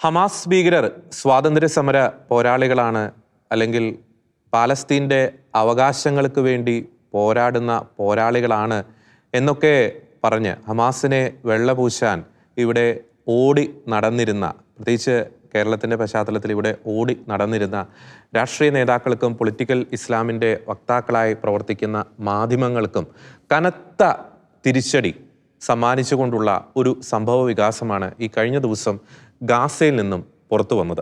Hamas ഭീകരർ സ്വാതന്ത്ര്യ സമര പോരാളികളാണ്, അല്ലെങ്കിൽ പാലസ്തീൻ്റെ അവകാശങ്ങൾക്ക് വേണ്ടി പോരാടുന്ന പോരാളികളാണ് എന്നൊക്കെ പറഞ്ഞ് ഹമാസിനെ വെള്ളപൂശാൻ ഇവിടെ ഓടി നടന്നിരുന്ന, പ്രത്യേകിച്ച് കേരളത്തിൻ്റെ പശ്ചാത്തലത്തിൽ ഇവിടെ ഓടി നടന്നിരുന്ന രാഷ്ട്രീയ നേതാക്കൾക്കും പൊളിറ്റിക്കൽ ഇസ്ലാമിൻ്റെ വക്താക്കളായി പ്രവർത്തിക്കുന്ന മാധ്യമങ്ങൾക്കും കനത്ത തിരിച്ചടി സമ്മാനിച്ചുകൊണ്ടുള്ള ഒരു സംഭവ വികാസമാണ് ഈ കഴിഞ്ഞ ദിവസം ഗാസയിൽ നിന്നും പുറത്തു വന്നത്.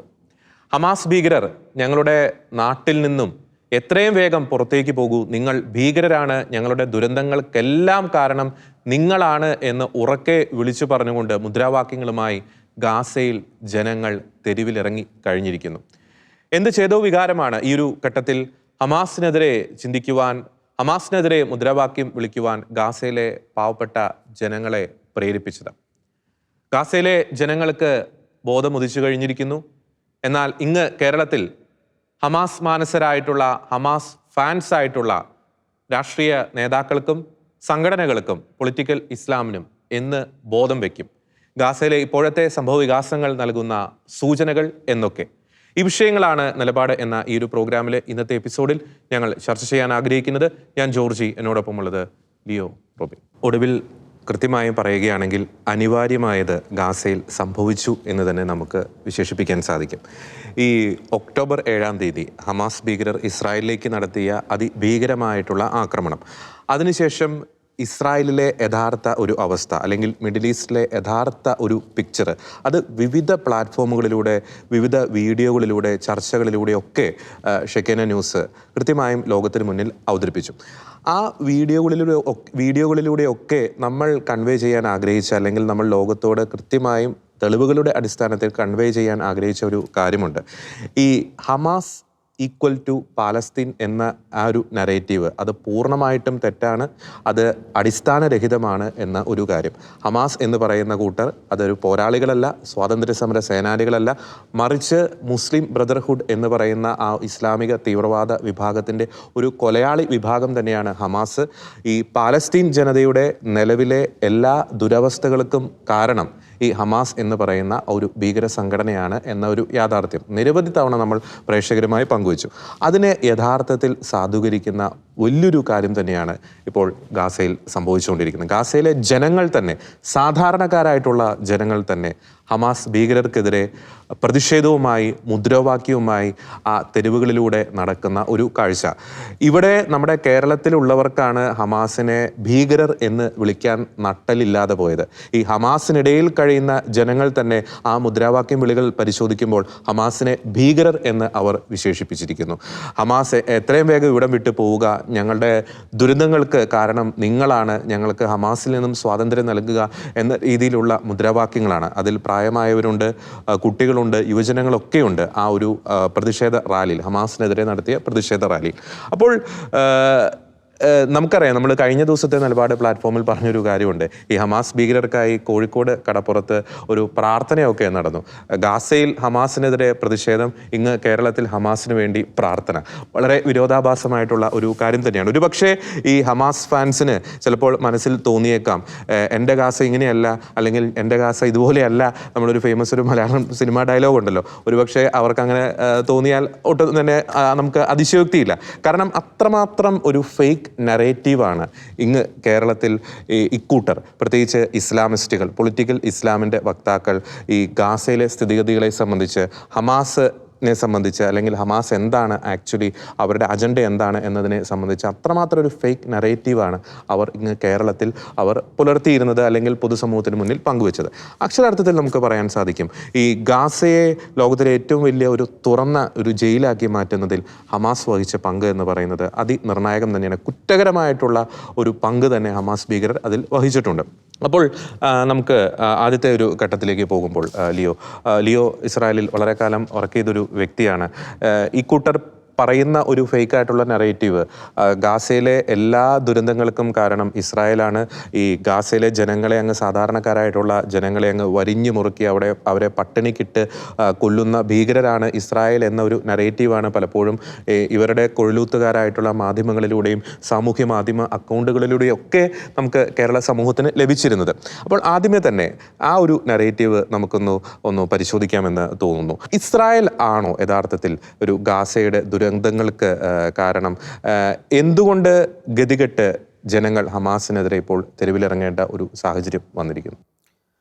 ഹമാസ് ഭീകരർ ഞങ്ങളുടെ നാട്ടിൽ നിന്നും എത്രയും വേഗം പുറത്തേക്ക് പോകൂ, നിങ്ങൾ ഭീകരരാണ്, ഞങ്ങളുടെ ദുരന്തങ്ങൾക്കെല്ലാം കാരണം നിങ്ങളാണ് എന്ന് ഉറക്കെ വിളിച്ചു പറഞ്ഞുകൊണ്ട് മുദ്രാവാക്യങ്ങളുമായി ഗാസയിൽ ജനങ്ങൾ തെരുവിലിറങ്ങി കഴിഞ്ഞിരിക്കുന്നു. എന്ത് ചേതോ വികാരമാണ് ഈ ഒരു ഘട്ടത്തിൽ ഹമാസിനെതിരെ ചിന്തിക്കുവാൻ, ഹമാസിനെതിരെ മുദ്രാവാക്യം വിളിക്കുവാൻ ഗാസയിലെ പാവപ്പെട്ട ജനങ്ങളെ പ്രേരിപ്പിച്ചത്? ഗാസയിലെ ജനങ്ങൾക്ക് ബോധമുദിച്ചു കഴിഞ്ഞിരിക്കുന്നു. എന്നാൽ ഇങ്ങ് കേരളത്തിൽ ഹമാസ് മാനസരായിട്ടുള്ള, ഹമാസ് ഫാൻസ് ആയിട്ടുള്ള രാഷ്ട്രീയ നേതാക്കൾക്കും സംഘടനകൾക്കും പൊളിറ്റിക്കൽ ഇസ്ലാമിനും എന്ന് ബോധം വയ്ക്കും? ഗാസയിലെ ഇപ്പോഴത്തെ സംഭവ വികാസങ്ങൾ നൽകുന്ന സൂചനകൾ എന്നൊക്കെ ഈ വിഷയങ്ങളാണ് നിലപാട് എന്ന ഈ ഒരു പ്രോഗ്രാമിലെ ഇന്നത്തെ എപ്പിസോഡിൽ ഞങ്ങൾ ചർച്ച ചെയ്യാൻ ആഗ്രഹിക്കുന്നത്. ഞാൻ ജോർജി, എന്നോടൊപ്പമുള്ളത് ലിയോ റോബിൻ. ഒടുവിൽ കൃത്യമായും പറയുകയാണെങ്കിൽ അനിവാര്യമായത് ഗാസയിൽ സംഭവിച്ചു എന്ന് തന്നെ നമുക്ക് വിശേഷിപ്പിക്കാൻ സാധിക്കും. ഈ ഒക്ടോബർ 7-ാം തീയതി ഹമാസ് ഭീകരർ ഇസ്രായേലിലേക്ക് നടത്തിയ അതിഭീകരമായിട്ടുള്ള ആക്രമണം, അതിനുശേഷം ഇസ്രായേലിലെ യഥാർത്ഥ ഒരു അവസ്ഥ, അല്ലെങ്കിൽ മിഡിൽ ഈസ്റ്റിലെ യഥാർത്ഥ ഒരു പിക്ചർ, അത് വിവിധ പ്ലാറ്റ്ഫോമുകളിലൂടെ, വിവിധ വീഡിയോകളിലൂടെ, ചർച്ചകളിലൂടെയൊക്കെ ഷെക്കേന ന്യൂസ് കൃത്യമായും ലോകത്തിന് മുന്നിൽ അവതരിപ്പിച്ചു. ആ വീഡിയോകളിലൂടെയൊക്കെ നമ്മൾ കൺവേ ചെയ്യാൻ ആഗ്രഹിച്ച, അല്ലെങ്കിൽ നമ്മൾ ലോകത്തോട് കൃത്യമായും തെളിവുകളുടെ അടിസ്ഥാനത്തിൽ കൺവേ ചെയ്യാൻ ആഗ്രഹിച്ച ഒരു കാര്യമുണ്ട്. ഈ ഹമാസ് ഈക്വൽ ടു പാലസ്തീൻ എന്ന ആ ഒരു നരേറ്റീവ്, അത് പൂർണ്ണമായിട്ടും തെറ്റാണ്, അത് അടിസ്ഥാനരഹിതമാണ് എന്ന ഒരു കാര്യം. ഹമാസ് എന്ന് പറയുന്ന കൂട്ടർ അതൊരു പോരാളികളല്ല, സ്വാതന്ത്ര്യ സമര സേനാനികളല്ല, മറിച്ച് മുസ്ലിം ബ്രദർഹുഡ് എന്ന് പറയുന്ന ആ ഇസ്ലാമിക തീവ്രവാദ വിഭാഗത്തിൻ്റെ ഒരു കൊലയാളി വിഭാഗം തന്നെയാണ് ഹമാസ്. ഈ പാലസ്തീൻ ജനതയുടെ നിലവിലെ എല്ലാ ദുരവസ്ഥകൾക്കും കാരണം ഈ ഹമാസ് എന്ന് പറയുന്ന ഒരു ഭീകര സംഘടനയാണ് എന്ന ഒരു യാഥാർത്ഥ്യം നിരവധി തവണ നമ്മൾ പ്രേക്ഷകരുമായി പങ്കുവച്ചു. അതിനെ യഥാർത്ഥത്തിൽ സാധൂകരിക്കുന്ന വലിയൊരു കാര്യം തന്നെയാണ് ഇപ്പോൾ ഗാസയിൽ സംഭവിച്ചുകൊണ്ടിരിക്കുന്നത്. ഗാസയിലെ ജനങ്ങൾ തന്നെ, സാധാരണക്കാരായിട്ടുള്ള ജനങ്ങൾ തന്നെ ഹമാസ് ഭീകരർക്കെതിരെ പ്രതിഷേധവുമായി, മുദ്രാവാക്യവുമായി ആ തെരുവുകളിലൂടെ നടക്കുന്ന ഒരു കാഴ്ച. ഇവിടെ നമ്മുടെ കേരളത്തിലുള്ളവർക്കാണ് ഹമാസിനെ ഭീകരർ എന്ന് വിളിക്കാൻ നട്ടലില്ലാതെ പോയത്. ഈ ഹമാസിനിടയിൽ കഴിയുന്ന ജനങ്ങൾ തന്നെ ആ മുദ്രാവാക്യം വിളികൾ പരിശോധിക്കുമ്പോൾ ഹമാസിനെ ഭീകരർ എന്ന് അവർ വിശേഷിപ്പിച്ചിരിക്കുന്നു. ഹമാസ് എത്രയും വേഗം ഇവിടം വിട്ടു പോവുക, ഞങ്ങളുടെ ദുരന്തങ്ങൾക്ക് കാരണം നിങ്ങളാണ്, ഞങ്ങൾക്ക് ഹമാസിൽ നിന്നും സ്വാതന്ത്ര്യം നൽകുക എന്ന രീതിയിലുള്ള മുദ്രാവാക്യങ്ങളാണ്. അതിൽ പ്രായമായവരുണ്ട്, കുട്ടികളുണ്ട്, യുവജനങ്ങളൊക്കെയുണ്ട് ആ ഒരു പ്രതിഷേധ റാലിയിൽ, ഹമാസിനെതിരെ നടത്തിയ പ്രതിഷേധ റാലിയിൽ. അപ്പോൾ നമുക്കറിയാം, നമ്മൾ കഴിഞ്ഞ ദിവസത്തെ നിലപാട് പ്ലാറ്റ്ഫോമിൽ പറഞ്ഞൊരു കാര്യമുണ്ട്. ഈ ഹമാസ് ഭീകരർക്കായി കോഴിക്കോട് കടപ്പുറത്ത് ഒരു പ്രാർത്ഥനയൊക്കെ നടന്നു. ഗാസയിൽ ഹമാസിനെതിരെ പ്രതിഷേധം, ഇങ്ങ് കേരളത്തിൽ ഹമാസിന് വേണ്ടി പ്രാർത്ഥന. വളരെ വിരോധാഭാസമായിട്ടുള്ള ഒരു കാര്യം തന്നെയാണ്. ഒരു പക്ഷേ ഈ ഹമാസ് ഫാൻസിന് ചിലപ്പോൾ മനസ്സിൽ തോന്നിയേക്കാം, എൻ്റെ ഗാസ ഇങ്ങനെയല്ല, അല്ലെങ്കിൽ എൻ്റെ ഗാസ ഇതുപോലെയല്ല. നമ്മളൊരു ഫേമസ് ഒരു മലയാളം സിനിമ ഡയലോഗ് ഉണ്ടല്ലോ, ഒരുപക്ഷെ അവർക്കങ്ങനെ തോന്നിയാൽ ഒട്ടും തന്നെ നമുക്ക് അതിശയോക്തിയില്ല. കാരണം അത്രമാത്രം ഒരു ഫേക്ക് നറേറ്റീവാണ് ഇങ്ങ് കേരളത്തിൽ ഇക്കൂട്ടർ, പ്രത്യേകിച്ച് ഇസ്ലാമിസ്റ്റുകൾ, പൊളിറ്റിക്കൽ ഇസ്ലാമിൻ്റെ വക്താക്കൾ ഈ ഗാസയിലെ സ്ഥിതിഗതികളെ സംബന്ധിച്ച്, ഹമാസിനെ സംബന്ധിച്ച്, അല്ലെങ്കിൽ ഹമാസ് എന്താണ് ആക്ച്വലി, അവരുടെ അജണ്ട എന്താണ് എന്നതിനെ സംബന്ധിച്ച് അത്രമാത്രം ഒരു ഫേക്ക് നറേറ്റീവാണ് അവർ ഇങ്ങ് കേരളത്തിൽ അവർ പുലർത്തിയിരുന്നത്, അല്ലെങ്കിൽ പൊതുസമൂഹത്തിന് മുന്നിൽ പങ്കുവെച്ചത്. അക്ഷരാർത്ഥത്തിൽ നമുക്ക് പറയാൻ സാധിക്കും, ഈ ഗാസയെ ലോകത്തിലെ ഏറ്റവും വലിയ ഒരു തുറന്ന ഒരു ജയിലാക്കി മാറ്റുന്നതിൽ ഹമാസ് വഹിച്ച പങ്ക് എന്ന് പറയുന്നത് അതിനിർണായകം തന്നെയാണ്. കുറ്റകരമായിട്ടുള്ള ഒരു പങ്ക് തന്നെ ഹമാസ് ഭീകരർ അതിൽ വഹിച്ചിട്ടുണ്ട്. അപ്പോൾ നമുക്ക് ആദ്യത്തെ ഒരു ഘട്ടത്തിലേക്ക് പോകുമ്പോൾ ലിയോ ഇസ്രായേലിൽ വളരെ കാലം വർക്ക് ചെയ്തൊരു വ്യക്തിയാണ്. ഈ കൂട്ടർ പറയുന്ന ഒരു ഫേക്ക് ആയിട്ടുള്ള നറേറ്റീവ്, ഗാസയിലെ എല്ലാ ദുരന്തങ്ങൾക്കും കാരണം ഇസ്രായേലാണ്, ഈ ഗാസയിലെ ജനങ്ങളെ അങ്ങ് സാധാരണക്കാരായിട്ടുള്ള ജനങ്ങളെ അങ്ങ് വരിഞ്ഞു മുറുക്കി അവരെ പട്ടിണിക്കിട്ട് കൊല്ലുന്ന ഭീകരരാണ് ഇസ്രായേൽ എന്ന ഒരു നറേറ്റീവാണ് പലപ്പോഴും ഇവരുടെ കൊഴിലൂത്തുകാരായിട്ടുള്ള മാധ്യമങ്ങളിലൂടെയും സാമൂഹ്യ മാധ്യമ അക്കൗണ്ടുകളിലൂടെയും ഒക്കെ നമുക്ക് കേരള സമൂഹത്തിന് ലഭിച്ചിരുന്നത്. അപ്പോൾ ആദ്യമേ തന്നെ ആ ഒരു നറേറ്റീവ് നമുക്കൊന്ന് പരിശോധിക്കാമെന്ന് തോന്നുന്നു. ഇസ്രായേൽ ആണോ യഥാർത്ഥത്തിൽ ഒരു ഗാസയുടെ ദുരന്തങ്ങൾക്ക് കാരണം? എന്തുകൊണ്ട് ഗതികെട്ട് ജനങ്ങൾ ഹമാസിനെതിരെ ഇപ്പോൾ തെരുവിലിറങ്ങേണ്ട ഒരു സാഹചര്യം വന്നിരിക്കുന്നു?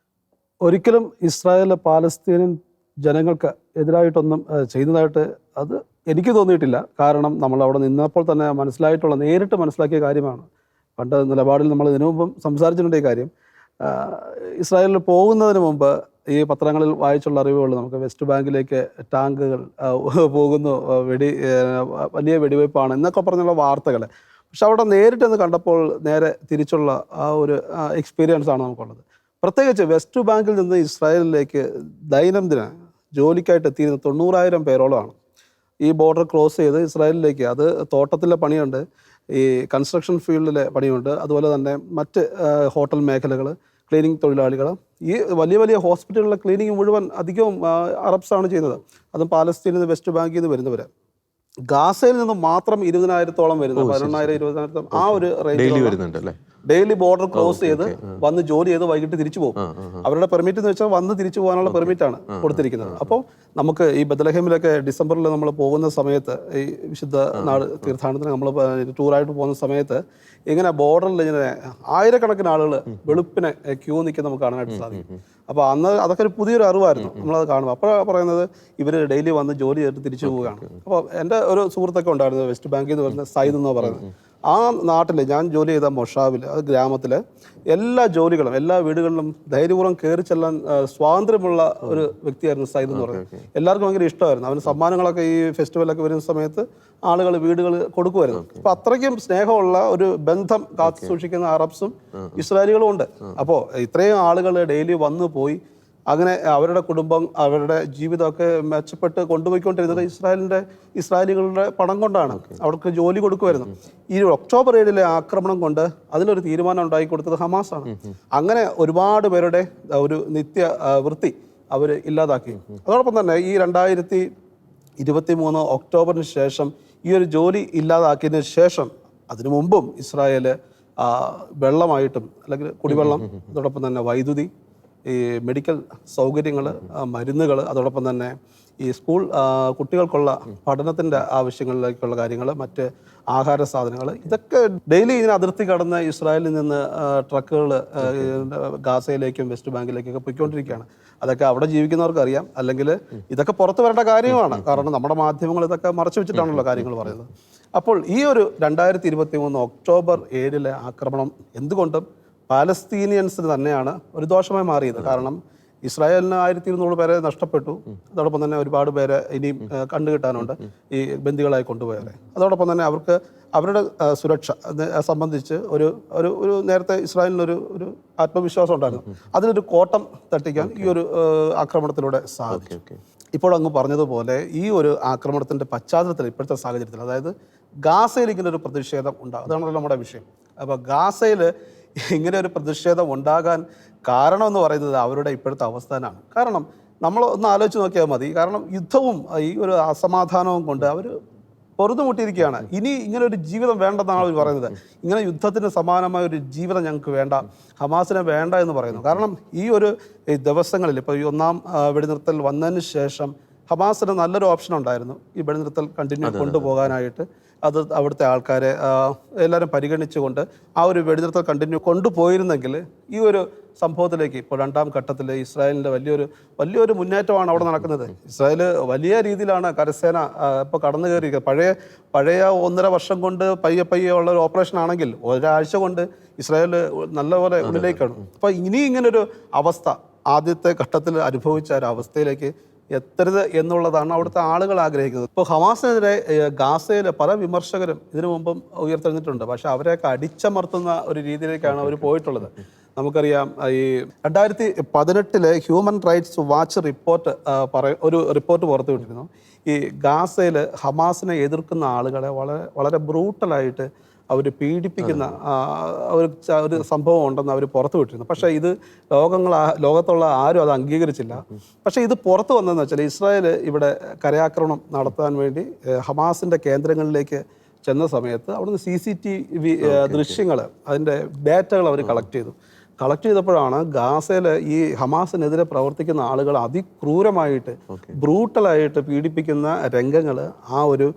ഒരിക്കലും ഇസ്രായേൽ പാലസ്തീനിയൻ ജനങ്ങൾക്ക് എതിരായിട്ടൊന്നും ചെയ്യുന്നതായിട്ട് അത് എനിക്ക് തോന്നിയിട്ടില്ല. കാരണം നമ്മൾ അവിടെ നിന്നപ്പോൾ തന്നെ നേരിട്ട് മനസ്സിലാക്കിയ കാര്യമാണ്. പണ്ട് നിലപാടിൽ നമ്മൾ ഇതിനു മുമ്പും സംസാരിച്ചിട്ടുണ്ട് ഈ കാര്യം. ഇസ്രായേലിൽ പോകുന്നതിന് മുമ്പ് ഈ പത്രങ്ങളിൽ വായിച്ചുള്ള അറിവുകൾ നമുക്ക് വെസ്റ്റ് ബാങ്കിലേക്ക് ടാങ്കുകൾ പോകുന്നു, വലിയ വെടിവയ്പ്പാണ് എന്നൊക്കെ പറഞ്ഞുള്ള വാർത്തകൾ. പക്ഷെ അവിടെ നേരിട്ടെന്ന് കണ്ടപ്പോൾ നേരെ തിരിച്ചുള്ള ആ ഒരു എക്സ്പീരിയൻസ് ആണ് നമുക്കുള്ളത്. പ്രത്യേകിച്ച് വെസ്റ്റ് ബാങ്കിൽ നിന്ന് ഇസ്രായേലിലേക്ക് ദൈനംദിന ജോലിക്കായിട്ട് എത്തിയിരുന്ന 90,000 പേരോളമാണ് ഈ ബോർഡർ ക്രോസ് ചെയ്ത് ഇസ്രായേലിലേക്ക്. അത് തോട്ടത്തിലെ പണിയുണ്ട്, ഈ കൺസ്ട്രക്ഷൻ ഫീൽഡിലെ പണിയുണ്ട്, അതുപോലെ തന്നെ മറ്റ് ഹോട്ടൽ മേഖലകൾ, ക്ലീനിങ് തൊഴിലാളികൾ, ഈ വലിയ വലിയ ഹോസ്പിറ്റലുകളിലെ ക്ലീനിങ് മുഴുവൻ അധികവും അറബ്സാണ് ചെയ്യുന്നത്. അതും പാലസ്തീനിൽ നിന്ന് വെസ്റ്റ് ബാങ്കിൽ നിന്ന് വരുന്നവർ. ഗാസയിൽ നിന്ന് മാത്രം 20,000-ഓളം വരുന്നത്, 11,000 20,000 ആ ഒരു റേഞ്ചിൽ ഡെയിലി ബോർഡർ ക്രോസ് ചെയ്ത് വന്ന് ജോലി ചെയ്ത് വൈകിട്ട് തിരിച്ചു പോകും. അവരുടെ പെർമിറ്റ് എന്ന് വെച്ചാൽ വന്ന് തിരിച്ചു പോകാനുള്ള പെർമിറ്റാണ് കൊടുത്തിരിക്കുന്നത്. അപ്പോൾ നമുക്ക് ഈ ബത്ലഹേമിലൊക്കെ ഡിസംബറിൽ നമ്മൾ പോകുന്ന സമയത്ത്, ഈ വിശുദ്ധ നാട് തീർത്ഥാടനത്തിന് നമ്മൾ ടൂറായിട്ട് പോകുന്ന സമയത്ത് ഇങ്ങനെ ബോർഡറിൽ ഇങ്ങനെ ആയിരക്കണക്കിന് ആളുകൾ വെളുപ്പിനെ ക്യൂ നിൽക്കുന്ന നമുക്ക് കാണാനായിട്ട് സാധിക്കും. അപ്പോൾ അന്ന് അതൊക്കെ ഒരു പുതിയൊരു അറിവായിരുന്നു, നമ്മളത് കാണും. അപ്പോൾ പറയുന്നത് ഇവർ ഡെയിലി വന്ന് ജോലി ചെയ്തിട്ട് തിരിച്ചു പോവുകയാണ്. അപ്പോൾ എൻ്റെ ഒരു സുഹൃത്തൊക്കെ ഉണ്ടായിരുന്നു വെസ്റ്റ് ബാങ്കിൽ നിന്ന് വരുന്ന സയ്യിദ് എന്ന് പറയുന്നത്. ആ നാട്ടിൽ ഞാൻ ജോലി ചെയ്ത മൊഷാവിൽ, അത് ഗ്രാമത്തിൽ എല്ലാ ജോലികളും എല്ലാ വീടുകളിലും ധൈര്യപൂർവ്വം കയറി ചെല്ലാൻ സ്വാതന്ത്ര്യമുള്ള ഒരു വ്യക്തിയായിരുന്നു സയ്യിദ് എന്ന് പറയുന്നത്. എല്ലാവർക്കും ഭയങ്കര ഇഷ്ടമായിരുന്നു. അവന് സമ്മാനങ്ങളൊക്കെ ഈ ഫെസ്റ്റിവലൊക്കെ വരുന്ന സമയത്ത് ആളുകൾ വീടുകൾ കൊടുക്കുമായിരുന്നു. അപ്പം അത്രയ്ക്കും സ്നേഹമുള്ള ഒരു ബന്ധം കാത്തു സൂക്ഷിക്കുന്ന അറബ്സും ഇസ്രായേലികളും ഉണ്ട്. അപ്പോൾ ഇത്രയും ആളുകൾ ഡെയിലി വന്നു പോയി അങ്ങനെ അവരുടെ കുടുംബം, അവരുടെ ജീവിതമൊക്കെ മെച്ചപ്പെട്ട് കൊണ്ടുപോയിക്കൊണ്ടിരുന്നത് ഇസ്രായേലികളുടെ പണം കൊണ്ടാണ്. അവർക്ക് ജോലി കൊടുക്കുമായിരുന്നു. ഈ ഒക്ടോബർ 7 ആക്രമണം കൊണ്ട് അതിലൊരു തീരുമാനം ഉണ്ടാക്കി കൊടുത്തത് ഹമാസാണ്. അങ്ങനെ ഒരുപാട് പേരുടെ ഒരു നിത്യ വൃത്തി അവർ ഇല്ലാതാക്കി. അതോടൊപ്പം തന്നെ ഈ 2023 ഒക്ടോബറിന് ശേഷം ഈ ഒരു ജോലി ഇല്ലാതാക്കിയതിന് ശേഷം, അതിനു മുമ്പും ഇസ്രായേൽ വെള്ളമായിട്ടും അല്ലെങ്കിൽ കുടിവെള്ളം, അതോടൊപ്പം തന്നെ വൈദ്യുതി, ഈ മെഡിക്കൽ സൗകര്യങ്ങൾ, മരുന്നുകൾ, അതോടൊപ്പം തന്നെ ഈ സ്കൂൾ കുട്ടികൾക്കുള്ള പഠനത്തിൻ്റെ ആവശ്യങ്ങളിലേക്കുള്ള കാര്യങ്ങൾ, മറ്റ് ആഹാര സാധനങ്ങൾ, ഇതൊക്കെ ഡെയിലി ഇതിന് അതിർത്തി കടന്ന് ഇസ്രായേലിൽ നിന്ന് ട്രക്കുകൾ ഗാസയിലേക്കും വെസ്റ്റ് ബാങ്കിലേക്കൊക്കെ പോയിക്കൊണ്ടിരിക്കുകയാണ്. അതൊക്കെ അവിടെ ജീവിക്കുന്നവർക്ക് അറിയാം, അല്ലെങ്കിൽ ഇതൊക്കെ പുറത്തു വരേണ്ട കാര്യമാണ്. കാരണം നമ്മുടെ മാധ്യമങ്ങൾ ഇതൊക്കെ മറച്ചു വെച്ചിട്ടാണല്ലോ കാര്യങ്ങൾ പറയുന്നത്. അപ്പോൾ ഈ ഒരു 2023 ഒക്ടോബർ 7 ആക്രമണം എന്തുകൊണ്ടും പാലസ്തീനിയൻസിന് തന്നെയാണ് ഒരു ദോഷമായി മാറിയത്. കാരണം ഇസ്രായേലിന് 1200 പേരെ നഷ്ടപ്പെട്ടു. അതോടൊപ്പം തന്നെ ഒരുപാട് പേരെ ഇനിയും കണ്ടുകിട്ടാനുണ്ട്, ഈ ബന്ദികളായി കൊണ്ടുപോയാൽ. അതോടൊപ്പം തന്നെ അവർക്ക് അവരുടെ സുരക്ഷ സംബന്ധിച്ച് ഒരു നേരത്തെ ഇസ്രായേലിനൊരു ആത്മവിശ്വാസം ഉണ്ടായിരുന്നു. അതിനൊരു കോട്ടം തട്ടിക്കാൻ ഈ ഒരു ആക്രമണത്തിലൂടെ സാധിച്ചു. ഇപ്പോൾ അങ്ങ് പറഞ്ഞതുപോലെ ഈ ഒരു ആക്രമണത്തിൻ്റെ പശ്ചാത്തലത്തിൽ, ഇപ്പോഴത്തെ സാഹചര്യത്തിൽ, അതായത് ഗാസയിൽ ഇങ്ങനെ ഒരു പ്രതിഷേധം ഉണ്ടാകും, അതാണല്ലോ നമ്മുടെ വിഷയം. അപ്പോൾ ഗാസയിൽ ഇങ്ങനെ ഒരു പ്രതിഷേധം ഉണ്ടാകാൻ കാരണമെന്ന് പറയുന്നത് അവരുടെ ഇപ്പോഴത്തെ അവസ്ഥാനാണ്. കാരണം നമ്മൾ ഒന്ന് ആലോചിച്ച് നോക്കിയാൽ മതി. കാരണം യുദ്ധവും ഈ ഒരു അസമാധാനവും കൊണ്ട് അവർ പൊറുതുമുട്ടിയിരിക്കുകയാണ്. ഇനി ഇങ്ങനെ ഒരു ജീവിതം വേണ്ടെന്നാണ് അവർ പറയുന്നത്. ഇങ്ങനെ യുദ്ധത്തിന് സമാനമായ ഒരു ജീവിതം ഞങ്ങൾക്ക് വേണ്ട, ഹമാസിനെ വേണ്ട എന്ന് പറയുന്നു. കാരണം ഈ ഒരു ദിവസങ്ങളിൽ, ഇപ്പോൾ ഈ 1ാം വെടിനിർത്തൽ വന്നതിന് ശേഷം ഹമാസിന് നല്ലൊരു ഓപ്ഷൻ ഉണ്ടായിരുന്നു, ഈ വെടിനിർത്തൽ കണ്ടിന്യൂ കൊണ്ടുപോകാനായിട്ട്. അത് അവിടുത്തെ ആൾക്കാരെ എല്ലാവരും പരിഗണിച്ചുകൊണ്ട് ആ ഒരു വെടിനിർത്തൽ കണ്ടിന്യൂ കൊണ്ടുപോയിരുന്നെങ്കിൽ ഈ ഒരു സംഭവത്തിലേക്ക്, ഇപ്പോൾ 2ാം ഘട്ടത്തിൽ ഇസ്രായേലിൻ്റെ വലിയൊരു മുന്നേറ്റമാണ് അവിടെ നടക്കുന്നത്. ഇസ്രായേൽ വലിയ രീതിയിലാണ് കരസേന ഇപ്പോൾ കടന്നു കയറിയിരിക്കുന്നത്. പഴയ 1.5 വർഷം കൊണ്ട് പയ്യെ ഉള്ള ഒരു ഓപ്പറേഷൻ ആണെങ്കിൽ ഒരാഴ്ച കൊണ്ട് ഇസ്രായേൽ നല്ലപോലെ ഉള്ളിലേക്കാണ്. അപ്പോൾ ഇനി ഇങ്ങനൊരു അവസ്ഥ ആദ്യത്തെ ഘട്ടത്തിൽ അനുഭവിച്ച ഒരു അവസ്ഥയിലേക്ക് എത്തരുത് എന്നുള്ളതാണ് അവിടുത്തെ ആളുകൾ ആഗ്രഹിക്കുന്നത്. ഇപ്പോൾ ഹമാസിനെതിരെ ഗാസയിൽ പല വിമർശകരും ഇതിനു മുമ്പും ഉയർത്തെഴുന്നിട്ടുണ്ട്. പക്ഷേ അവരെയൊക്കെ അടിച്ചമർത്തുന്ന ഒരു രീതിയിലേക്കാണ് അവർ പോയിട്ടുള്ളത്. നമുക്കറിയാം ഈ 2018 ഹ്യൂമൻ റൈറ്റ്സ് വാച്ച് റിപ്പോർട്ട് ഒരു റിപ്പോർട്ട് പുറത്തുവിട്ടിരുന്നു. ഈ ഗാസയിൽ ഹമാസിനെ എതിർക്കുന്ന ആളുകളെ വളരെ ബ്രൂട്ടലായിട്ട് അവർ പീഡിപ്പിക്കുന്ന ഒരു സംഭവം ഉണ്ടെന്ന് അവർ പുറത്തു വിട്ടിരുന്നു. പക്ഷേ ഇത് ലോകത്തുള്ള ആരും അത് അംഗീകരിച്ചില്ല. പക്ഷേ ഇത് പുറത്തു വന്നതെന്ന് വെച്ചാൽ ഇസ്രായേൽ ഇവിടെ കരയാക്രമണം നടത്താൻ വേണ്ടി ഹമാസിൻ്റെ കേന്ദ്രങ്ങളിലേക്ക് ചെന്ന സമയത്ത് അവിടുന്ന് CCTV ദൃശ്യങ്ങൾ, അതിൻ്റെ ഡാറ്റകൾ അവർ കളക്ട് ചെയ്തപ്പോഴാണ് ഗാസയിൽ ഈ ഹമാസിനെതിരെ പ്രവർത്തിക്കുന്ന ആളുകൾ അതിക്രൂരമായിട്ട് ബ്രൂട്ടലായിട്ട് പീഡിപ്പിക്കുന്ന രംഗങ്ങൾ ആ ഒരു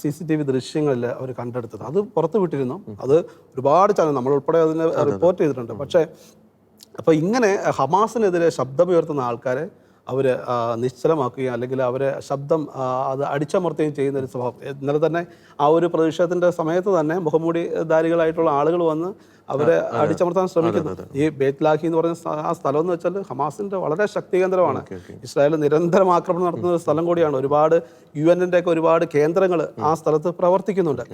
CCTV ദൃശ്യങ്ങളിൽ അവർ കണ്ടെടുത്തത്. അത് പുറത്തു വിട്ടിരുന്നു. അത് ഒരുപാട് ചാനൽ നമ്മളുൾപ്പെടെ അതിനെ റിപ്പോർട്ട് ചെയ്തിട്ടുണ്ട്. പക്ഷേ അപ്പോൾ ഇങ്ങനെ ഹമാസിനെതിരെ ശബ്ദമുയർത്തുന്ന ആൾക്കാരെ അവർ നിശ്ചലമാക്കുകയും അല്ലെങ്കിൽ അവരെ ശബ്ദം അത് അടിച്ചമർത്തുകയും ചെയ്യുന്ന ഒരു സ്വഭാവം. ഇന്നലെ തന്നെ ആ ഒരു പ്രതിഷേധത്തിൻ്റെ സമയത്ത് തന്നെ മുഖംമൂടിധാരികളായിട്ടുള്ള ആളുകൾ വന്ന് അവരെ അടിച്ചമർത്താൻ ശ്രമിക്കുന്നത്. ഈ ബേത്ലാഹി എന്ന് പറയുന്ന ആ സ്ഥലം എന്ന് വെച്ചാൽ ഹമാസിന്റെ വളരെ ശക്തി കേന്ദ്രമാണ്. ഇസ്രായേൽ നിരന്തരം ആക്രമണം നടത്തുന്ന ഒരു സ്ഥലം കൂടിയാണ്. ഒരുപാട് UN-ന്റെ ഒക്കെ ഒരുപാട് കേന്ദ്രങ്ങൾ ആ സ്ഥലത്ത് പ്രവർത്തിക്കുന്നുണ്ട്.